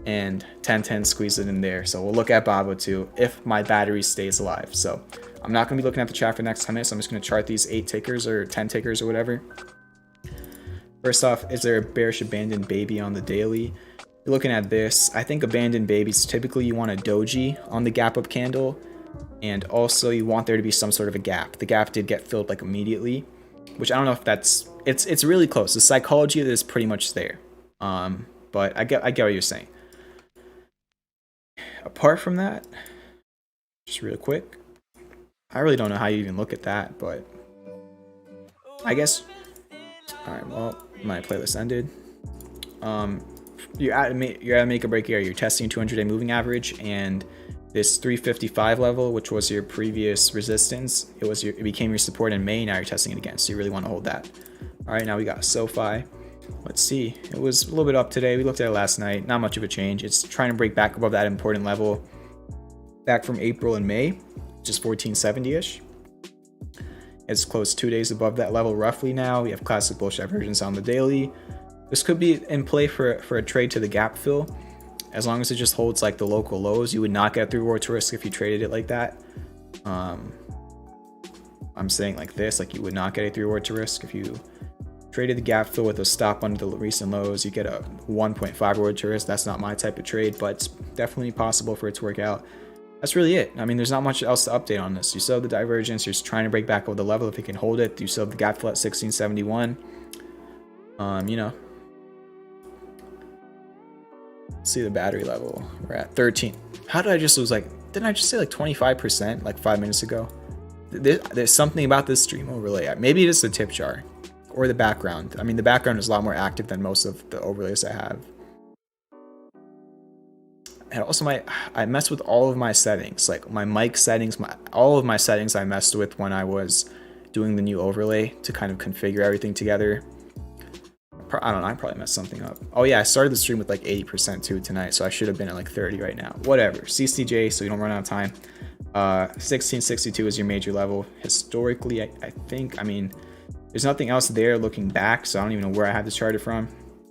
and 1010 squeeze it in there. So we'll look at Baba too if my battery stays alive. So I'm not gonna be looking at the chat for the next 10 minutes. I'm just gonna chart these 8 tickers or 10 tickers or whatever. First off, is there a bearish abandoned baby on the daily? You're looking at this. I think abandoned babies, typically you want a doji on the gap up candle, and also you want there to be some sort of a gap. The gap did get filled like immediately, which I don't know if that's, it's really close. The psychology of it is pretty much there. But I get what you're saying. Apart from that, just real quick, I really don't know how you even look at that, but I guess, all right, well, my playlist ended. You're at a make or break area. You're testing 200-day moving average, and this 355 level, which was your previous resistance, it became your support in May. Now you're testing it again, so you really want to hold that. All right, now we got SOFI. Let's see. It was a little bit up today. We looked at it last night. Not much of a change. It's trying to break back above that important level back from April and May, just 1470-ish. It's close 2 days above that level roughly now. We have classic bullish divergence on the daily. This could be in play for a trade to the gap fill. As long as it just holds like the local lows, you would not get 3 rewards to risk if you traded it like that. I'm saying like this, like you would not get a 3 reward to risk if you traded the gap fill with a stop under the recent lows. You get a 1.5 reward to risk. That's not my type of trade, but it's definitely possible for it to work out. That's really it. I mean, there's not much else to update on this. You still have the divergence. You're just trying to break back over the level if you can hold it. You still have the gap fill at 1671. You know. Let's see the battery level. We're at 13. How did I just lose like, didn't I just say like 25% like 5 minutes ago? There's something about this stream overlay. Maybe it is the tip jar or the background. I mean, the background is a lot more active than most of the overlays I have. And also I messed with all of my settings, like my mic settings, all of my settings I messed with when I was doing the new overlay to kind of configure everything together. I don't know, I probably messed something up. Oh yeah, I started the stream with like 80% too tonight, so I should have been at like 30 right now. Whatever, CCJ, so you don't run out of time. 1662 is your major level. Historically, I think, I mean, there's nothing else there looking back, so I don't even know where I have this charted from.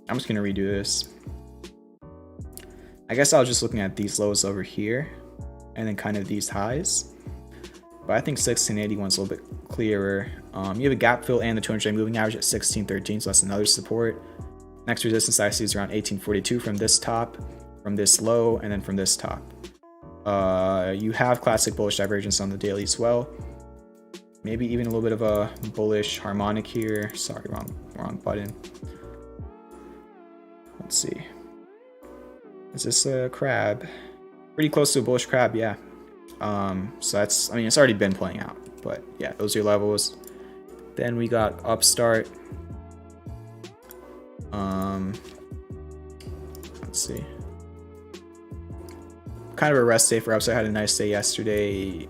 I'm just gonna redo this. I guess I was just looking at these lows over here and then kind of these highs. but I think 1681's a little bit clearer. You have a gap fill and the 200-day moving average at 1613, so that's another support. Next resistance I see is around 1842 from this top, from this low, and then from this top. You have classic bullish divergence on the daily as well. Maybe even a little bit of a bullish harmonic here. Sorry, wrong button. Let's see. Is this a crab? Pretty close to a bullish crab, yeah. So that's, I mean, it's already been playing out, but yeah, those are your levels. Then we got upstart. Let's see. Kind of a rest day for upstart. I had a nice day yesterday.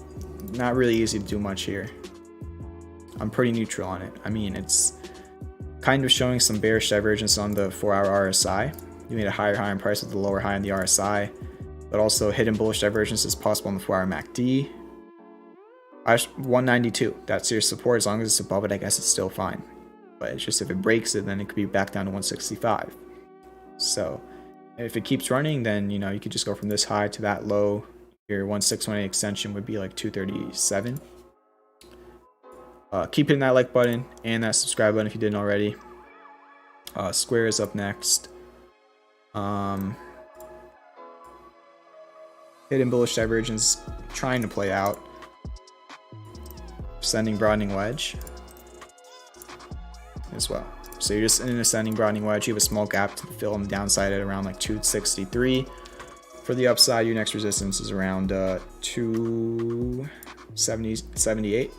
Not really easy to do much here. I'm pretty neutral on it. I mean, it's kind of showing some bearish divergence on the 4-hour RSI. You made a higher high in price with the lower high on the RSI, but also hidden bullish divergence is possible on the 4-hour MACD. 192, that's your support. As long as it's above it, I guess it's still fine. But it's just if it breaks it, then it could be back down to 165. So if it keeps running, then you know you could just go from this high to that low. Your 1618 extension would be like 237. Keep hitting that like button and that subscribe button if you didn't already. Square is up next. Hidden bullish divergence trying to play out. Ascending broadening wedge as well. So you're just in an ascending broadening wedge. You have a small gap to fill on the downside at around like 263. For the upside, your next resistance is around 278.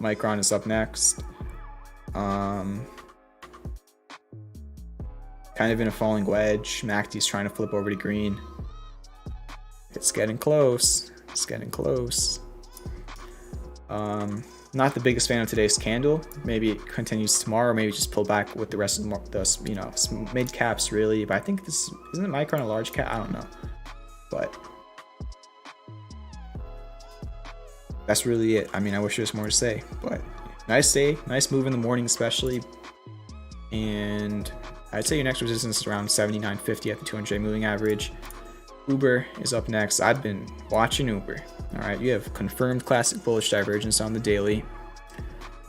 Micron is up next. Kind of in a falling wedge. MACD is trying to flip over to green. It's getting close. It's getting close. Not the biggest fan of today's candle. Maybe it continues tomorrow. Maybe just pull back with the rest of the you know, mid caps really. But I think this isn't Micron a large cap. I don't know, but that's really it. I mean, I wish there was more to say, but nice day, nice move in the morning especially. And I'd say your next resistance is around 79.50 at the 200-day moving average. Uber is up next. I've been watching Uber. All right, you have confirmed classic bullish divergence on the daily.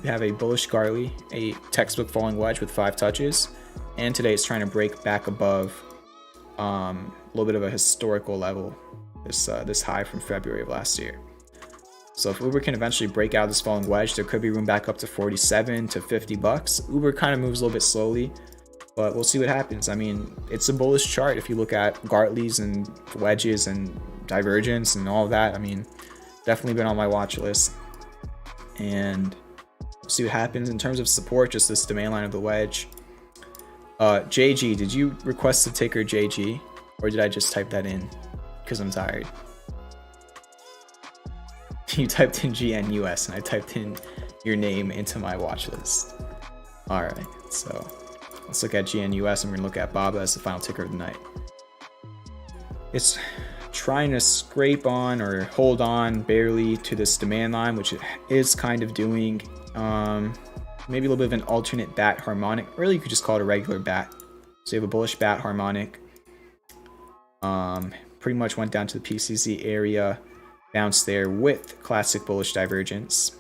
You have a bullish Garley, a textbook falling wedge with 5 touches, and today it's trying to break back above a little bit of a historical level, this high from February of last year. So if Uber can eventually break out this falling wedge, there could be room back up to 47 to 50 bucks. Uber kind of moves a little bit slowly, but we'll see what happens. I mean, it's a bullish chart if you look at Gartleys and wedges and divergence and all of that. I mean, definitely been on my watch list, and we'll see what happens in terms of support. Just this demand line of the wedge. JG, did you request the ticker JG, or did I just type that in because I'm tired? You typed in GNUS and I typed in your name into my watch list. All right, so let's look at GNUS and we're gonna look at BABA as the final ticker of the night. It's trying to scrape on or hold on barely to this demand line, which it is kind of doing. Maybe a little bit of an alternate bat harmonic. Really, you could just call it a regular bat. So you have a bullish bat harmonic. Pretty much went down to the PCC area, bounced there with classic bullish divergence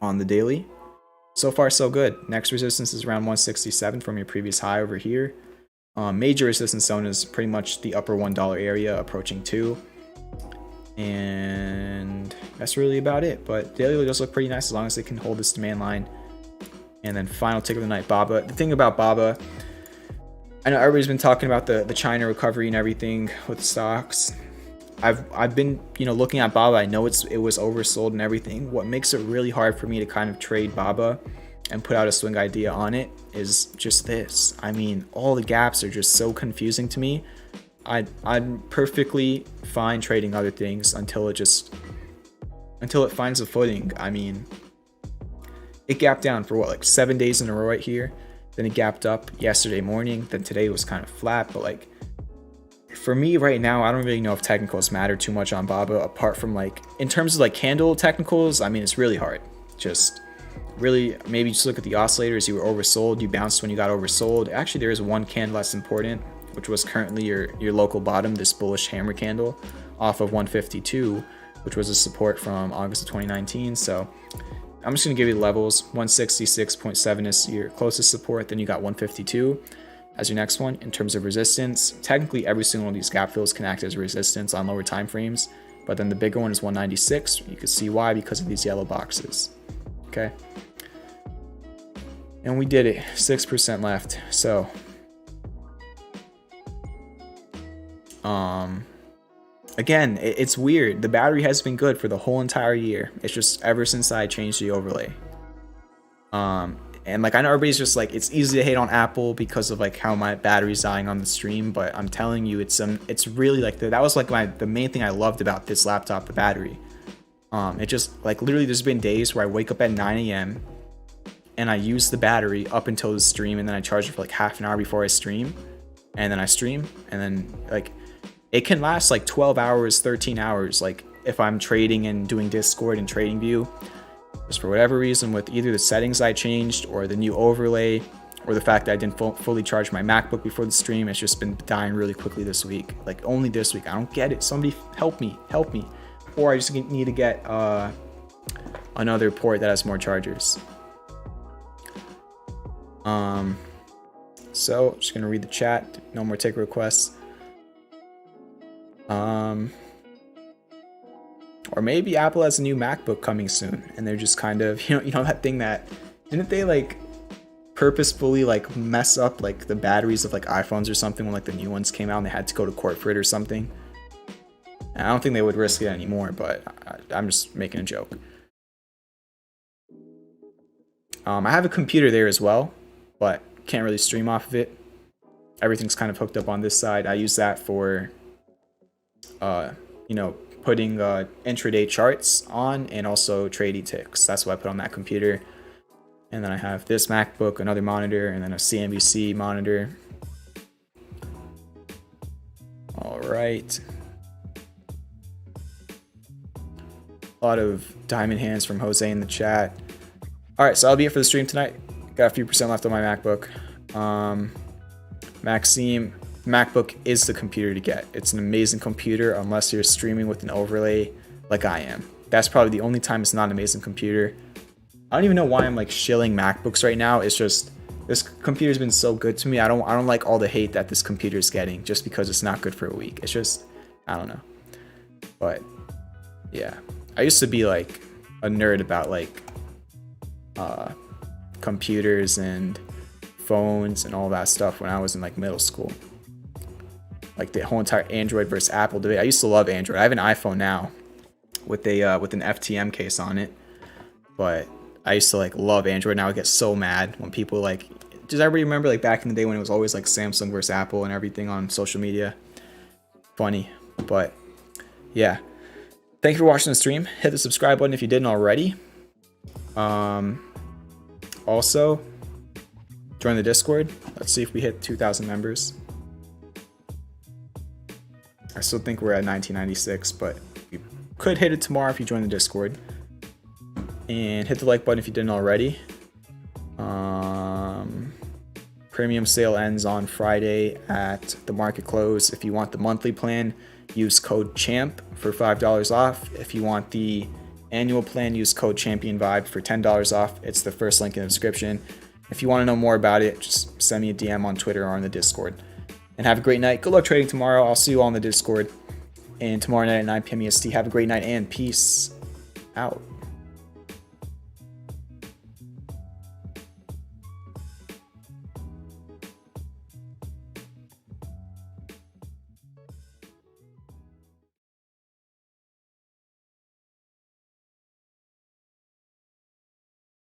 on the daily. So far, so good. Next resistance is around 167 from your previous high over here. Major resistance zone is pretty much the upper $1 area, approaching 2. And that's really about it. But daily does look pretty nice as long as they can hold this demand line. And then final ticker of the night, BABA. The thing about BABA, I know everybody's been talking about the China recovery and everything with stocks. I've been, you know, looking at BABA. I know it was oversold and everything. What makes it really hard for me to kind of trade BABA and put out a swing idea on it is just this. I mean, all the gaps are just so confusing to me. I'm perfectly fine trading other things until it finds a footing. I mean, it gapped down for what, like 7 days in a row right here. Then it gapped up yesterday morning. Then today was kind of flat. But like, for me right now, I don't really know if technicals matter too much on BABA, apart from like, in terms of like candle technicals, I mean, it's really hard. Just really, maybe just look at the oscillators. You were oversold. You bounced when you got oversold. Actually, there is one candle that's important, which was currently your local bottom, this bullish hammer candle off of 152, which was a support from August of 2019. So I'm just going to give you the levels. 166.7 is your closest support. Then you got 152 as your next one. In terms of resistance, technically every single one of these gap fills can act as resistance on lower time frames. But then the bigger one is 196. You can see why, because of these yellow boxes. Okay. And we did it. 6% left. So again, it's weird. The battery has been good for the whole entire year. It's just ever since I changed the overlay. And like, I know everybody's just like, it's easy to hate on Apple because of like how my battery's dying on the stream, but I'm telling you, it's really like that was like the main thing I loved about this laptop, the battery. It just like literally there's been days where I wake up at 9 a.m. and I use the battery up until the stream, and then I charge it for like half an hour before I stream, and then I stream, and then like it can last like 12 hours, 13 hours, like if I'm trading and doing Discord and TradingView. Just for whatever reason, with either the settings I changed or the new overlay or the fact that I didn't fully charge my MacBook before the stream, it's just been dying really quickly this week. Like only this week. I don't get it. Somebody help me. Or I just need to get another port that has more chargers. So just gonna read the chat. No more take requests. Or maybe Apple has a new MacBook coming soon, and they're just kind of, you know that thing that, didn't they like purposefully like mess up like the batteries of like iPhones or something when like the new ones came out and they had to go to court for it or something? And I don't think they would risk it anymore, but I'm just making a joke. I have a computer there as well, but can't really stream off of it. Everything's kind of hooked up on this side. I use that for, you know, putting intraday charts on and also trading ticks. That's what I put on that computer. And then I have this MacBook, another monitor, and then a CNBC monitor. All right. A lot of diamond hands from Jose in the chat. All right, so that'll be it for the stream tonight. Got a few percent left on my MacBook. Maxime, MacBook is the computer to get. It's an amazing computer unless you're streaming with an overlay like I am. That's probably the only time it's not an amazing computer. I don't even know why I'm like shilling MacBooks right now. It's just this computer's been so good to me. I don't like all the hate that this computer's getting just because it's not good for a week. It's just, I don't know. But yeah, I used to be like a nerd about like computers and phones and all that stuff when I was in like middle school. Like the whole entire Android versus Apple debate. I used to love Android. I have an iPhone now with an FTM case on it, but I used to like love Android. Now I get so mad when people like, does everybody remember like back in the day when it was always like Samsung versus Apple and everything on social media? Funny, but yeah. Thank you for watching the stream. Hit the subscribe button if you didn't already. Also, join the Discord. Let's see if we hit 2,000 members. I still think we're at 1996, but you could hit it tomorrow if you join the Discord. And hit the like button if you didn't already. Premium sale ends on Friday at the market close. If you want the monthly plan, use code CHAMP for $5 off. If you want the annual plan, use code CHAMPIONVIBE for $10 off. It's the first link in the description. If you want to know more about it, just send me a DM on Twitter or on the Discord. And have a great night. Good luck trading tomorrow. I'll see you all on the Discord. And tomorrow night at 9 p.m. EST. Have a great night and peace out.